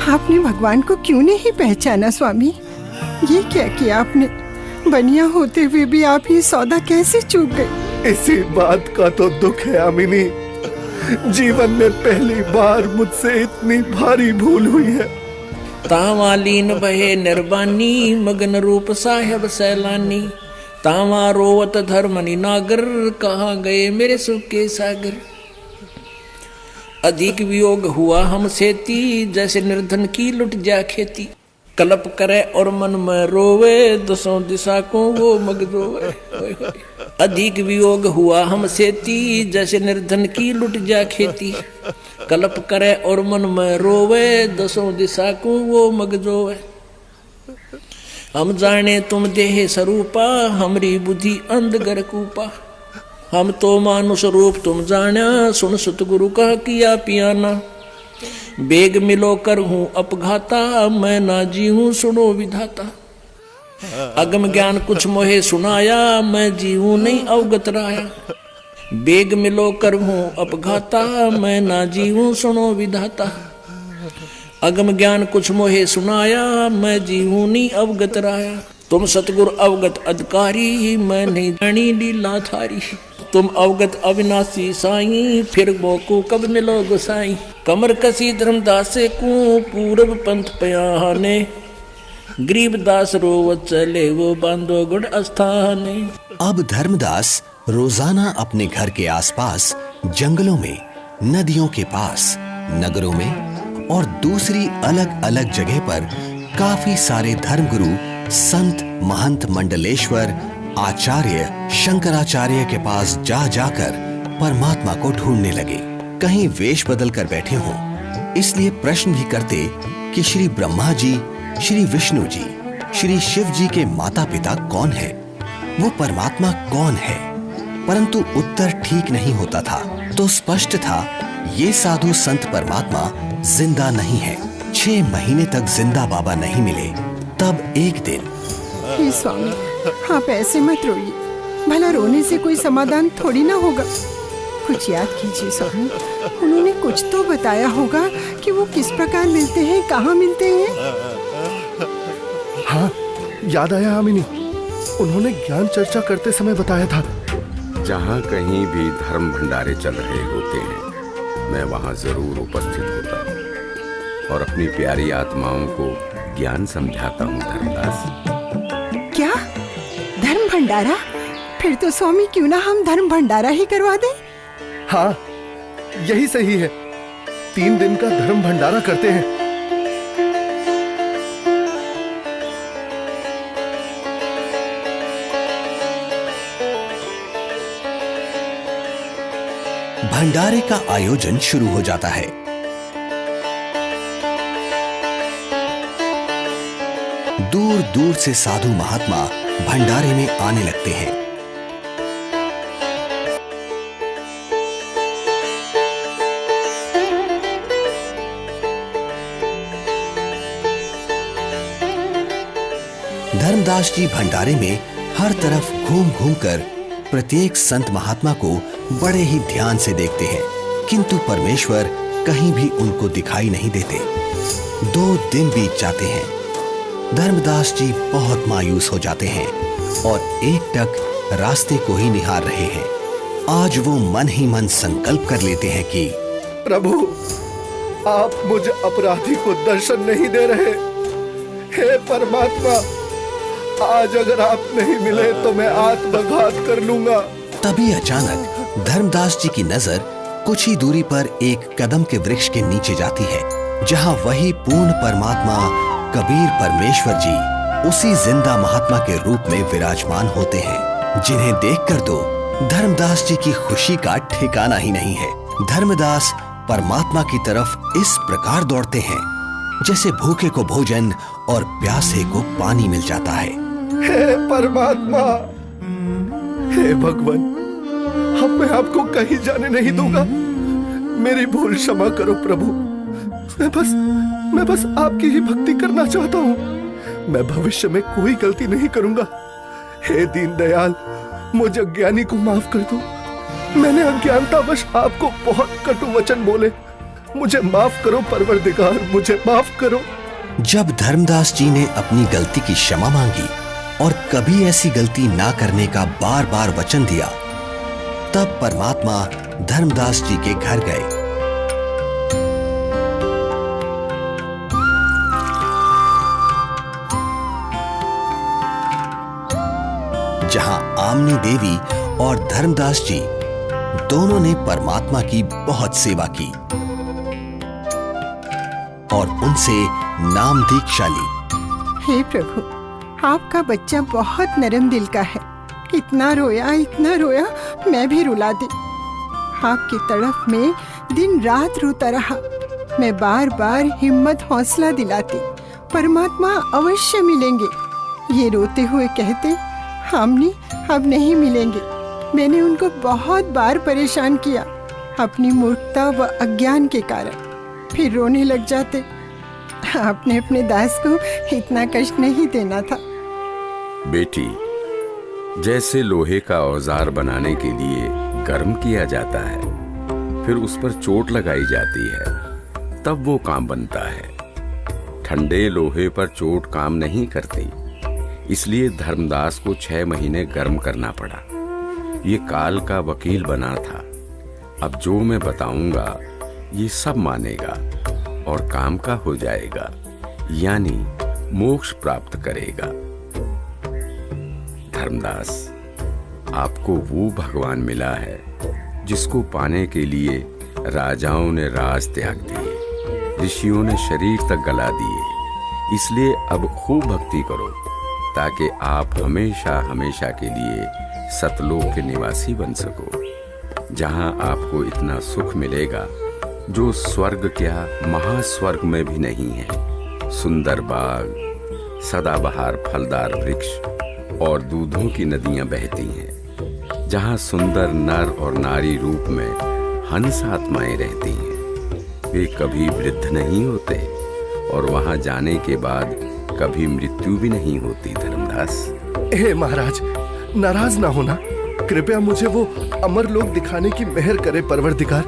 आपने भगवान को क्यों नहीं पहचाना स्वामी? ये क्या किया आपने? बनिया होते हुए भी आप ये सौदा कैसे चूक गए? इसी बात का तो दुख है आमिनी, जीवन में पहली बार मुझसे इतनी भारी भूल हुई है। तावालीन बहे निर्बानी, मगन रूप साहेब सैलानी, तावा रोवत धर्मनि नागर, कहाँ गए मेरे सुख के सागर। अधिक वियोग हुआ हमसे ती, जैसे निर्धन की लुट जा खेती। कल्प करे और मन में रोवे, दसों दिशा को वो मग रोवे। अधिक वियोग हुआ हमसे ती, जैसे निर्धन की लुट जा खेती। कल्प करे और मन में रोवे, दसों दिशा को वो मग रोवे। हम जाने तुम देह स्वरूपा, हमरी बुद्धि अंधगर कूपा। हम तो मानुष रूप तुम जाना, सुन सतगुरु का किया पियाना। बेग मिलो कर हूँ अपघाता, मैं ना जी हूँ सुनो विधाता। अगम ज्ञान कुछ मोहे सुनाया, मैं जी हूँ नहीं अवगत राया। बेग मिलो कर हूँ अपघाता, मैं ना जी हूँ सुनो विधाता। अगम ज्ञान कुछ मोहे सुनाया, मैं जी हूँ नहीं अवगत राया। तुम सतगुर अवगत अधिकारी, मैं नहीं जानी लीला थारी। तुम अवगत अविनाशी साईं, फिर बोको कब मिलो गोसाई। कमर कसी धर्मदास को पूरब पंथ पयाने, गरीबदास रोवत चले वो बांधो गुड़ अस्थाने। अब धर्मदास रोजाना अपने घर के आसपास, जंगलों में, नदियों के पास, नगरों में और दूसरी अलग अलग जगह पर काफी सारे धर्मगुरु, संत, महंत, मंडलेश्वर, आचार्य, शंकराचार्य के पास जा जाकर परमात्मा को ढूंढने लगे। कहीं वेश बदल कर बैठे हों, इसलिए प्रश्न भी करते कि श्री ब्रह्मा जी, श्री विष्णु जी, श्री शिव जी के माता पिता कौन है, वो परमात्मा कौन है। परंतु उत्तर ठीक नहीं होता था। तो स्पष्ट था ये साधु संत परमात्मा जिंदा नहीं है। 6 महीने तक जिंदा बाबा नहीं मिले। तब एक दिन, हे स्वामी, आप ऐसे मत रोइए, भला रोने से कोई समाधान थोड़ी ना होगा। कुछ याद कीजिए स्वामी, उन्होंने कुछ तो बताया होगा कि वो किस प्रकार मिलते हैं, कहाँ मिलते हैं। हाँ, याद आया आमिनी, उन्होंने ज्ञान चर्चा करते समय बताया था। जहाँ कहीं भी धर्म भंडारे चल रहे होते हैं, मैं वहाँ जरूर उपस्थित होता हूँ और अपनी प्यारी आत्माओं को ज्ञान समझाता हूँ। धर्मदास, क्या धर्म भंडारा? फिर तो स्वामी क्यों ना हम धर्म भंडारा ही करवा दें। हाँ, यही सही है। 3 दिन का धर्म भंडारा करते हैं। भंडारे का आयोजन शुरू हो जाता है। दूर दूर से साधु महात्मा भंडारे में आने लगते हैं। धर्मदास जी भंडारे में हर तरफ घूम घूम कर प्रत्येक संत महात्मा को बड़े ही ध्यान से देखते हैं, किंतु परमेश्वर कहीं भी उनको दिखाई नहीं देते। 2 दिन बीत जाते हैं। धर्मदास जी बहुत मायूस हो जाते हैं और एकटक रास्ते को ही निहार रहे हैं। आज वो मन ही मन संकल्प कर लेते हैं कि प्रभु, आप मुझे अपराधी को दर्शन नहीं दे रहे। हे परमात्मा, आज अगर आप नहीं मिले तो मैं आत्मघात कर लूंगा। तभी अचानक धर्मदास जी की नजर कुछ ही दूरी पर एक कदम के वृक्ष के नीचे जाती है, जहां वही पूर्ण परमात्मा कबीर परमेश्वर जी उसी जिंदा महात्मा के रूप में विराजमान होते हैं, जिन्हें देखकर तो धर्मदास जी की खुशी का ठिकाना ही नहीं है। धर्मदास परमात्मा की तरफ इस प्रकार दौड़ते हैं जैसे भूखे को भोजन और प्यासे को पानी मिल जाता है। हे परमात्मा, हे भगवान, अब मैं आपको कहीं जाने नहीं दूंगा। मेरी भूल क्षमा करो प्रभु। मैं बस आपकी ही भक्ति करना चाहता हूँ। मैं भविष्य में कोई गलती नहीं करूंगा। हे दीनदयाल, मुझे अज्ञानी को माफ कर दो। मैंने अज्ञानतावश आपको बहुत कटु वचन बोले। मुझे माफ करो परवरदिगार, मुझे माफ करो। जब धर्मदास जी ने अपनी गलती की क्षमा मांगी और कभी ऐसी गलती ना करने का बार बार वचन दिया, तब परमात्मा धर्मदास जी के घर गए। जहां आमनी देवी और धर्मदास जी दोनों ने परमात्मा की बहुत सेवा की और उनसे नाम दीक्षा ली। हे प्रभु, आपका बच्चा बहुत नरम दिल का है। इतना रोया, मैं भी रुला दी। आपकी तड़फ में दिन रात रोता रहा। मैं बार बार हिम्मत हौसला दिलाती, परमात्मा अवश्य मिलेंगे। ये रोते हुए कहते, हमने अब नहीं मिलेंगे। मैंने उनको बहुत बार परेशान किया अपनी मूर्खता व अज्ञान के कारण। फिर रोने लग जाते। आपने अपने दास को इतना कष्ट नहीं देना था। बेटी, जैसे लोहे का औजार बनाने के लिए गर्म किया जाता है, फिर उस पर चोट लगाई जाती है, तब वो काम बनता है। ठंडे लोहे पर चोट काम नहीं करती, इसलिए धर्मदास को 6 महीने गर्म करना पड़ा। ये काल का वकील बना था। अब जो मैं बताऊंगा ये सब मानेगा और काम का हो जाएगा, यानी मोक्ष प्राप्त करेगा। धर्मदास, आपको वो भगवान मिला है जिसको पाने के लिए राजाओं ने राज त्याग दिए, ऋषियों ने शरीर तक गला दिए। इसलिए अब खूब भक्ति करो ताकि आप हमेशा हमेशा के लिए सतलोक के निवासी बन सको, जहां आपको इतना सुख मिलेगा जो स्वर्ग क्या महास्वर्ग में भी नहीं है। सुंदर बाग, सदाबहार फलदार वृक्ष और दूधों की नदियां बहती हैं, जहां सुंदर नर और नारी रूप में हंस आत्माएं रहती हैं। वे कभी वृद्ध नहीं होते और वहां जाने के बाद कभी मृत्यु भी नहीं होती। धर्मदास, हे महाराज, नाराज ना होना। कृपया मुझे वो अमर लोक दिखाने की मेहर करे परवरदिगार,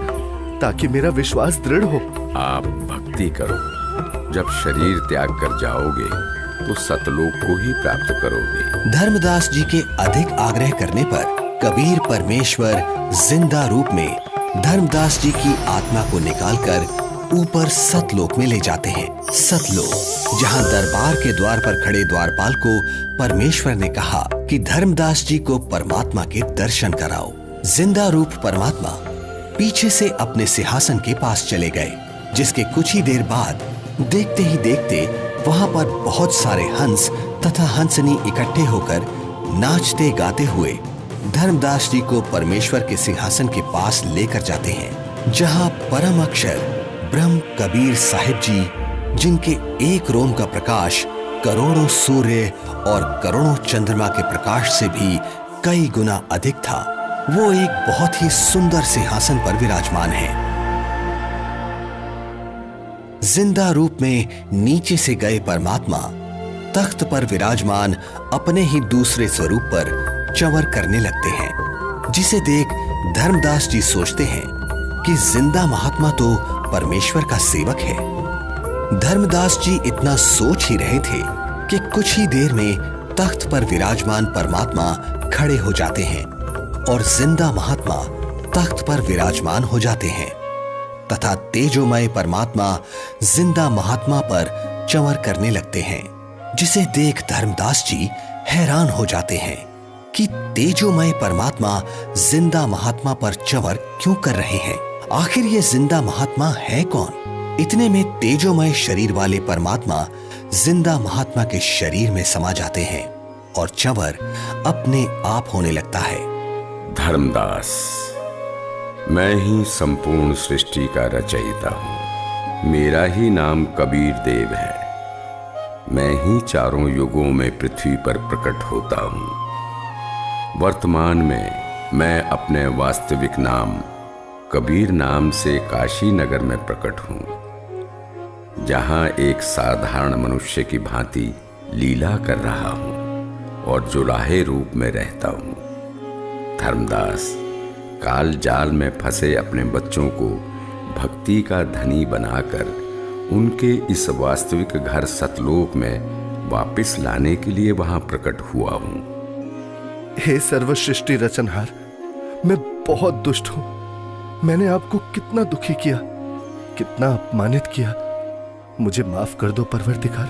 ताकि मेरा विश्वास दृढ़ हो। आप भक्ति करो। जब शरीर त्याग कर जाओगे तो सतलोक को ही प्राप्त करोगे। धर्मदास जी के अधिक आग्रह करने पर कबीर परमेश्वर जिंदा रूप में धर्मदास जी की आत्मा को निकालकर ऊपर सतलोक में ले जाते हैं। सतलोक, जहां दरबार के द्वार पर खड़े द्वारपाल को परमेश्वर ने कहा कि धर्मदास जी को परमात्मा के दर्शन कराओ। जिंदा रूप परमात्मा पीछे से अपने सिंहासन के पास चले गए, जिसके कुछ ही देर बाद देखते ही देखते वहां पर बहुत सारे हंस तथा हंसनी इकट्ठे होकर नाचते गाते हुए धर्मदास जी को परमेश्वर के सिंहासन के पास लेकर जाते हैं, जहां परम अक्षर ब्रह्म कबीर साहिब जी, जिनके एक रोम का प्रकाश करोड़ों सूर्य और करोड़ों चंद्रमा के प्रकाश से भी कई गुना अधिक था, वो एक बहुत ही सुंदर सिंहासन पर विराजमान है। जिंदा रूप में नीचे से गए परमात्मा तख्त पर विराजमान अपने ही दूसरे स्वरूप पर चंवर करने लगते हैं, जिसे देख धर्मदास जी सोचते हैं कि जिंदा महात्मा तो परमेश्वर का सेवक है। धर्मदास जी इतना सोच ही रहे थे कि कुछ ही देर में तख्त पर विराजमान परमात्मा खड़े हो जाते हैं और जिंदा महात्मा तख्त पर विराजमान हो जाते हैं तथा तेजोमय परमात्मा जिंदा महात्मा पर चंवर करने लगते हैं, जिसे देख धर्मदास जी हैरान हो जाते हैं कि तेजोमय परमात्मा जिंदा महात्मा पर चंवर क्यों कर रहे हैं। आखिर ये जिंदा महात्मा है कौन? इतने में तेजोमय शरीर वाले परमात्मा जिंदा महात्मा के शरीर में समा जाते हैं और चंवर अपने आप होने लगता है। धर्मदास, मैं ही संपूर्ण सृष्टि का रचयिता हूँ। मेरा ही नाम कबीर देव है। मैं ही चारों युगों में पृथ्वी पर प्रकट होता हूँ। वर्तमान में मैं अपने वास्तविक नाम कबीर नाम से काशी नगर में प्रकट हूँ, जहाँ एक साधारण मनुष्य की भांति लीला कर रहा हूँ और जुलाहे रूप में रहता हूँ। धर्मदास, काल जाल में फंसे अपने बच्चों को भक्ति का धनी बनाकर उनके इस वास्तविक घर सतलोक में वापस लाने के लिए वहां प्रकट हुआ हूं। हे सर्वसृष्टि रचनहार, मैं बहुत दुष्ट हूं। मैंने आपको कितना दुखी किया, कितना अपमानित किया। मुझे माफ कर दो परवरदिगार,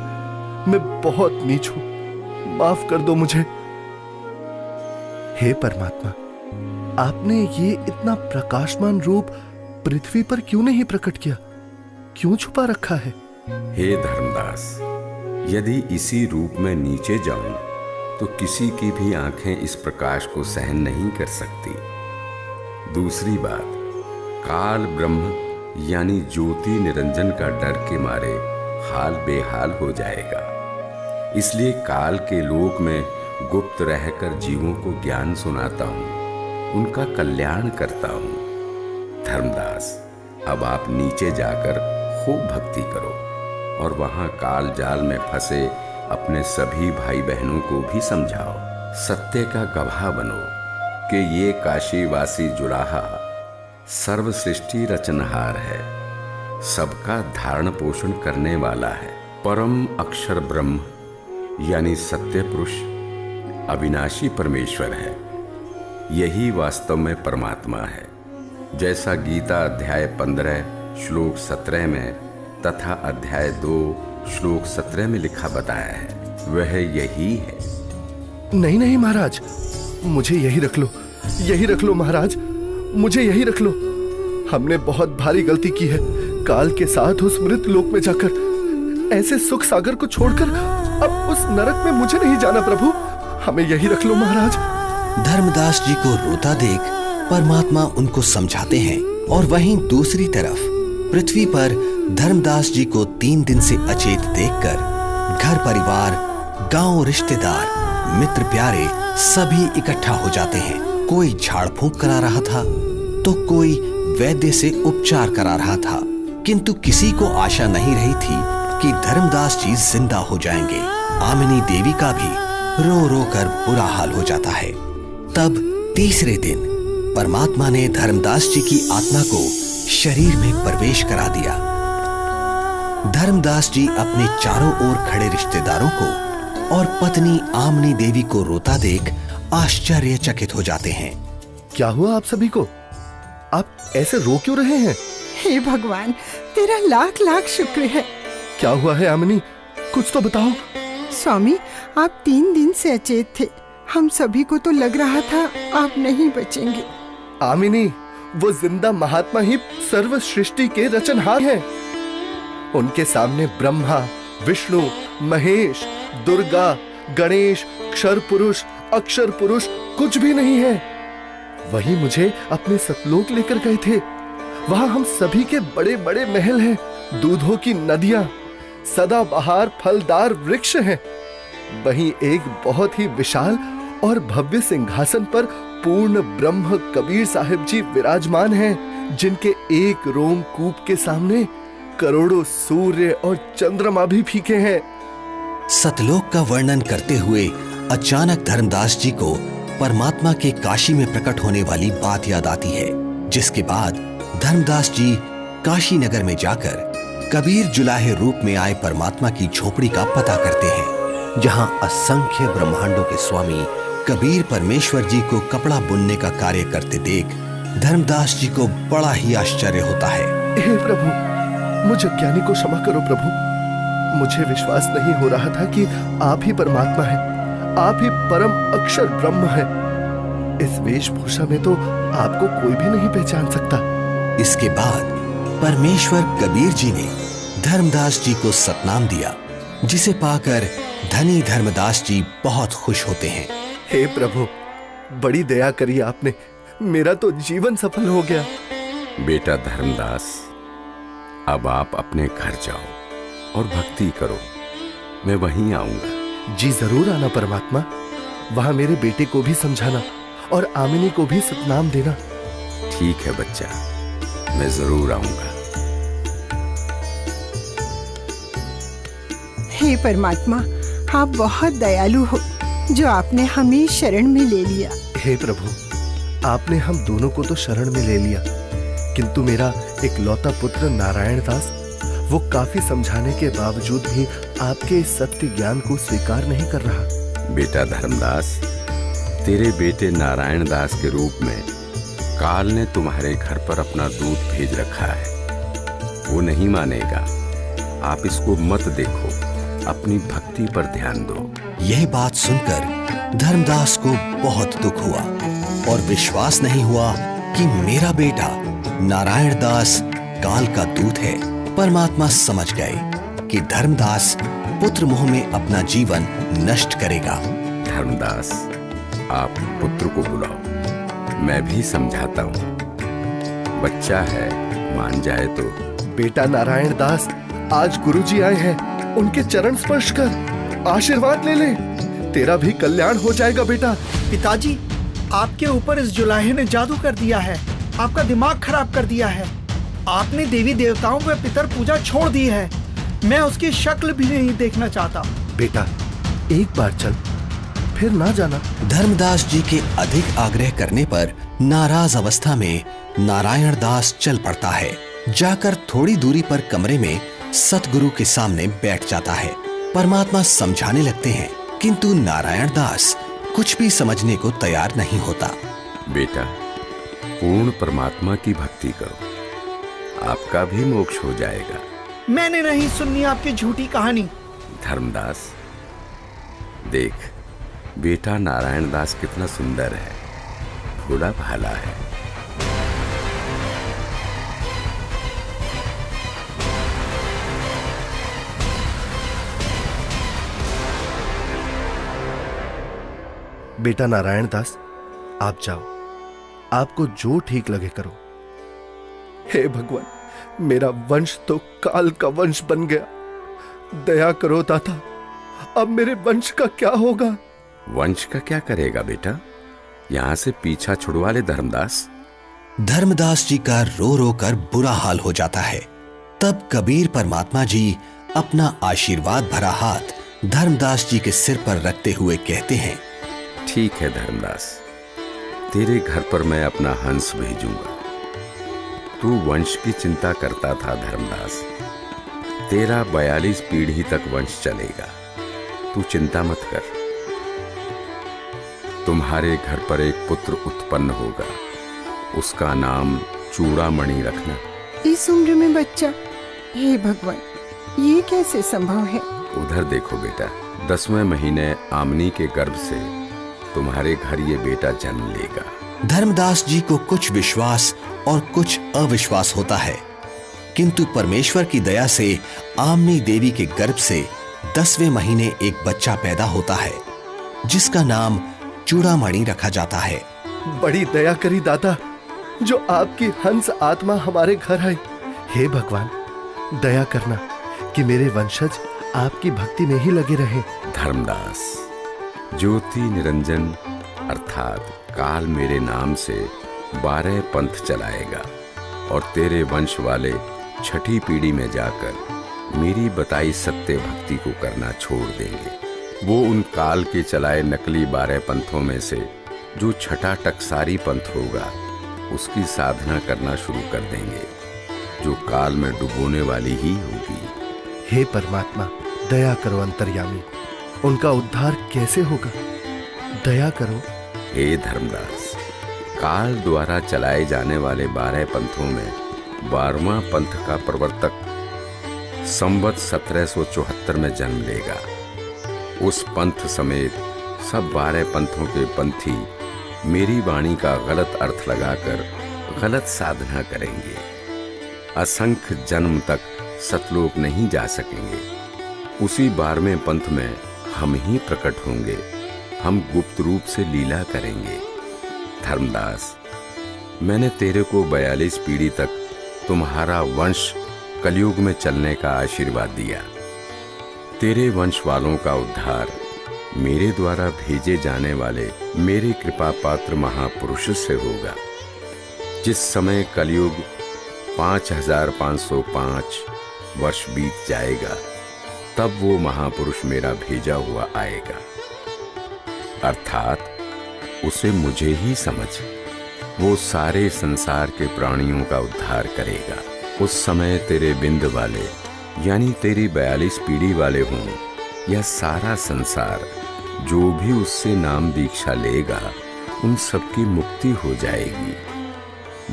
मैं बहुत नीच हूं, माफ कर दो मुझे। हे परमात्मा, आपने ये इतना प्रकाशमान रूप पृथ्वी पर क्यों नहीं प्रकट किया? क्यों छुपा रखा है? हे धर्मदास, यदि इसी रूप में नीचे जाऊं तो किसी की भी आंखें इस प्रकाश को सहन नहीं कर सकती। दूसरी बात, काल ब्रह्म यानी ज्योति निरंजन का डर के मारे हाल बेहाल हो जाएगा। इसलिए काल के लोक में गुप्त रहकर जीवों को ज्ञान सुनाता हूं, उनका कल्याण करता हूं। धर्मदास, अब आप नीचे जाकर खूब भक्ति करो और वहां काल जाल में फंसे अपने सभी भाई बहनों को भी समझाओ। सत्य का गवाह बनो कि ये काशीवासी जुलाहा सर्व सृष्टि रचनहार है, सबका धारण पोषण करने वाला है। परम अक्षर ब्रह्म यानी सत्य पुरुष अविनाशी परमेश्वर है। यही वास्तव में परमात्मा है। जैसा गीता अध्याय 15 श्लोक 17 में तथा अध्याय 2 श्लोक 17 में लिखा बताया है, वह यही है। नहीं नहीं महाराज, मुझे यही रख लो, यही रख लो महाराज, मुझे यही रख लो। हमने बहुत भारी गलती की है। काल के साथ उस मृत लोक में जाकर ऐसे सुख सागर को छोड़कर अब उस नरक में मुझे नहीं जाना प्रभु, हमें यही रख लो महाराज। धर्मदास जी को रोता देख परमात्मा उनको समझाते हैं और वहीं दूसरी तरफ पृथ्वी पर धर्मदास जी को 3 दिन से अचेत देखकर घर परिवार, गांव, रिश्तेदार, मित्र प्यारे सभी इकट्ठा हो जाते हैं। कोई झाड़ फूंक करा रहा था तो कोई वैद्य से उपचार करा रहा था, किंतु किसी को आशा नहीं रही थी कि धर्मदास जी जिंदा हो जाएंगे। आमिनी देवी का भी रो रो कर बुरा हाल हो जाता है। तब तीसरे दिन परमात्मा ने धर्मदास जी की आत्मा को शरीर में प्रवेश करा दिया। धर्मदास जी अपने चारों ओर खड़े रिश्तेदारों को और पत्नी आमनी देवी को रोता देख आश्चर्यचकित हो जाते हैं। क्या हुआ आप सभी को? आप ऐसे रो क्यों रहे हैं? हे भगवान, तेरा लाख लाख शुक्र है। क्या हुआ है आमिनी, कुछ तो बताओ। स्वामी, आप 3 दिन से अचेत थे। हम सभी को तो लग रहा था आप नहीं बचेंगे। आमिनी, वो जिंदा महात्मा ही सर्व सृष्टि के रचनहार हैं। उनके सामने ब्रह्मा, विष्णु, महेश, दुर्गा, गणेश, क्षर पुरुष, अक्षर पुरुष कुछ भी नहीं है। वही मुझे अपने सतलोक लेकर गए थे। वहां हम सभी के बड़े बड़े महल हैं, दूधों की नदियां, सदाबहार फलदार वृक्ष हैं। वहीं एक बहुत ही विशाल और भव्य सिंहासन पर पूर्ण ब्रह्म कबीर साहिब जी विराजमान हैं, जिनके एक रोमकूप के सामने करोड़ों सूर्य और चंद्रमा भी फीके हैं। सतलोक का वर्णन करते हुए अचानक धर्मदास जी को परमात्मा के काशी में प्रकट होने वाली बात याद आती है, जिसके बाद धर्मदास जी काशी नगर में जाकर कबीर जुलाहे रूप में आए परमात्मा की झोपड़ी का पता करते हैं। जहां असंख्य ब्रह्मांडों के स्वामी कबीर परमेश्वर जी को कपड़ा बुनने का कार्य करते देख धर्मदास जी को बड़ा ही आश्चर्य होता है। हे प्रभु, मुझ अज्ञानी को क्षमा करो प्रभु। मुझे विश्वास नहीं हो रहा था कि आप ही परमात्मा हैं, आप ही परम अक्षर ब्रह्म हैं। इस वेशभूषा में तो आपको कोई भी नहीं पहचान सकता। इसके बाद परमेश्वर कबीर जी ने धर्मदास जी को सतनाम दिया, जिसे पाकर धनी धर्मदास जी बहुत खुश होते हैं। हे प्रभु, बड़ी दया करी आपने, मेरा तो जीवन सफल हो गया। बेटा धर्मदास, अब आप अपने घर जाओ और भक्ति करो, मैं वहीं आऊंगा। जी जरूर आना परमात्मा, वहां मेरे बेटे को भी समझाना और आमिनी को भी सतनाम देना। ठीक है बच्चा, मैं जरूर आऊंगा। हे परमात्मा, आप बहुत दयालु हो जो आपने हमें शरण में ले लिया। हे प्रभु, आपने हम दोनों को तो शरण में ले लिया, किंतु मेरा इकलौता पुत्र नारायण दास, वो काफी समझाने के बावजूद भी आपके इस सत्य ज्ञान को स्वीकार नहीं कर रहा। बेटा धर्मदास, तेरे बेटे नारायण दास के रूप में काल ने तुम्हारे घर पर अपना दूत भेज रखा है। वो नहीं मानेगा। आप इसको मत देखो, अपनी भक्ति पर ध्यान दो। यह बात सुनकर धर्मदास को बहुत दुख हुआ और विश्वास नहीं हुआ कि मेरा बेटा नारायण दास काल का दूत है। परमात्मा समझ गए कि धर्मदास पुत्र मोह में अपना जीवन नष्ट करेगा। धर्मदास, आप पुत्र को बुलाओ, मैं भी समझाता हूँ। बच्चा है, मान जाए तो। बेटा नारायण दास, आज गुरुजी आए हैं, उनके चरण स्पर्श कर आशीर्वाद ले ले, तेरा भी कल्याण हो जाएगा बेटा। पिताजी, आपके ऊपर इस जुलाहे ने जादू कर दिया है, आपका दिमाग खराब कर दिया है। आपने देवी देवताओं व पितर पूजा छोड़ दी है। मैं उसकी शक्ल भी नहीं देखना चाहता। बेटा, एक बार चल, फिर ना जाना। धर्मदास जी के अधिक आग्रह करने पर नाराज अवस्था में नारायण दास चल पड़ता है। जाकर थोड़ी दूरी पर कमरे में सतगुरु के सामने बैठ जाता है। परमात्मा समझाने लगते हैं, किंतु नारायण दास कुछ भी समझने को तैयार नहीं होता। बेटा, पूर्ण परमात्मा की भक्ति करो, आपका भी मोक्ष हो जाएगा। मैंने नहीं सुननी आपकी झूठी कहानी। धर्मदास, देख, बेटा नारायण दास कितना सुंदर है, भोला भाला है। बेटा नारायण दास, आप जाओ, आपको जो ठीक लगे करो। हे भगवान, मेरा वंश तो काल का वंश बन गया, दया करो दाता, अब मेरे वंश का क्या होगा? वंश का क्या करेगा बेटा, यहां से पीछा छुड़वा ले धर्मदास। धर्मदास जी का रो रो कर बुरा हाल हो जाता है। तब कबीर परमात्मा जी अपना आशीर्वाद भरा हाथ धर्मदास जी के सिर पर रखते हुए कहते हैं, ठीक है धर्मदास, तेरे घर पर मैं अपना हंस भेजूंगा। तू वंश की चिंता करता था धर्मदास, तेरा 42 पीढ़ी तक वंश चलेगा, तू चिंता मत कर। तुम्हारे घर पर एक पुत्र उत्पन्न होगा, उसका नाम चूड़ामणि रखना। इस उम्र में बच्चा? हे भगवान, ये कैसे संभव है? उधर देखो बेटा, 10वें महीने आमनी के गर्भ से तुम्हारे घर ये बेटा जन्म लेगा। धर्मदास जी को कुछ विश्वास और कुछ अविश्वास होता है, किंतु परमेश्वर की दया से आमनी देवी के गर्भ से 10वें महीने एक बच्चा पैदा होता है, जिसका नाम चूड़ामणि रखा जाता है। बड़ी दया करी दाता, जो आपकी हंस आत्मा हमारे घर आई। हे भगवान, दया करना कि मेरे वंशज आपकी भक्ति में ही लगे रहे। धर्मदास, ज्योति निरंजन अर्थात काल मेरे नाम से 12 पंथ चलाएगा और तेरे वंश वाले 6ठी पीढ़ी में जाकर मेरी बताई सत्य भक्ति को करना छोड़ देंगे। वो उन काल के चलाए नकली 12 पंथों में से जो 6ठा टकसारी पंथ होगा, उसकी साधना करना शुरू कर देंगे, जो काल में डुबोने वाली ही होगी। हे परमात्मा, दया करो अंतर्यामी, उनका उद्धार कैसे होगा? दया करो। हे धर्मदास, काल द्वारा चलाए जाने वाले 12 पंथों में 12वां पंथ का प्रवर्तक संवत 1774 में जन्म लेगा। उस पंथ समेत सब 12 पंथों के पंथी मेरी वाणी का गलत अर्थ लगाकर गलत साधना करेंगे। असंख्य जन्म तक सतलोक नहीं जा सकेंगे। उसी 12वें पंथ में हम ही प्रकट होंगे। हम गुप्त रूप से लीला करेंगे। धर्मदास, मैंने तेरे को 42 पीढ़ी तक तुम्हारा वंश कलयुग में चलने का आशीर्वाद दिया। तेरे वंश वालों का उद्धार मेरे द्वारा भेजे जाने वाले मेरे कृपा पात्र महापुरुष से होगा। जिस समय कलयुग 5505 वर्ष बीत जाएगा, तब वो महापुरुष मेरा भेजा हुआ आएगा। अर्थात उसे मुझे ही समझ, वो सारे संसार के प्राणियों का उद्धार करेगा। उस समय तेरे बिंद वाले यानी तेरी 42 पीढ़ी वाले हों या सारा संसार, जो भी उससे नाम दीक्षा लेगा उन सबकी मुक्ति हो जाएगी।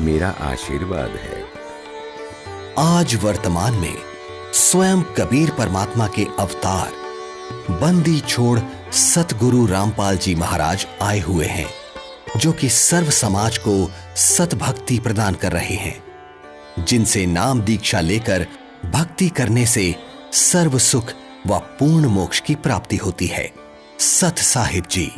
मेरा आशीर्वाद है। आज वर्तमान में स्वयं कबीर परमात्मा के अवतार बंदी छोड़ सतगुरु रामपाल जी महाराज आए हुए हैं, जो कि सर्व समाज को सतभक्ति प्रदान कर रहे हैं, जिनसे नाम दीक्षा लेकर भक्ति करने से सर्व सुख व पूर्ण मोक्ष की प्राप्ति होती है। सत साहिब जी।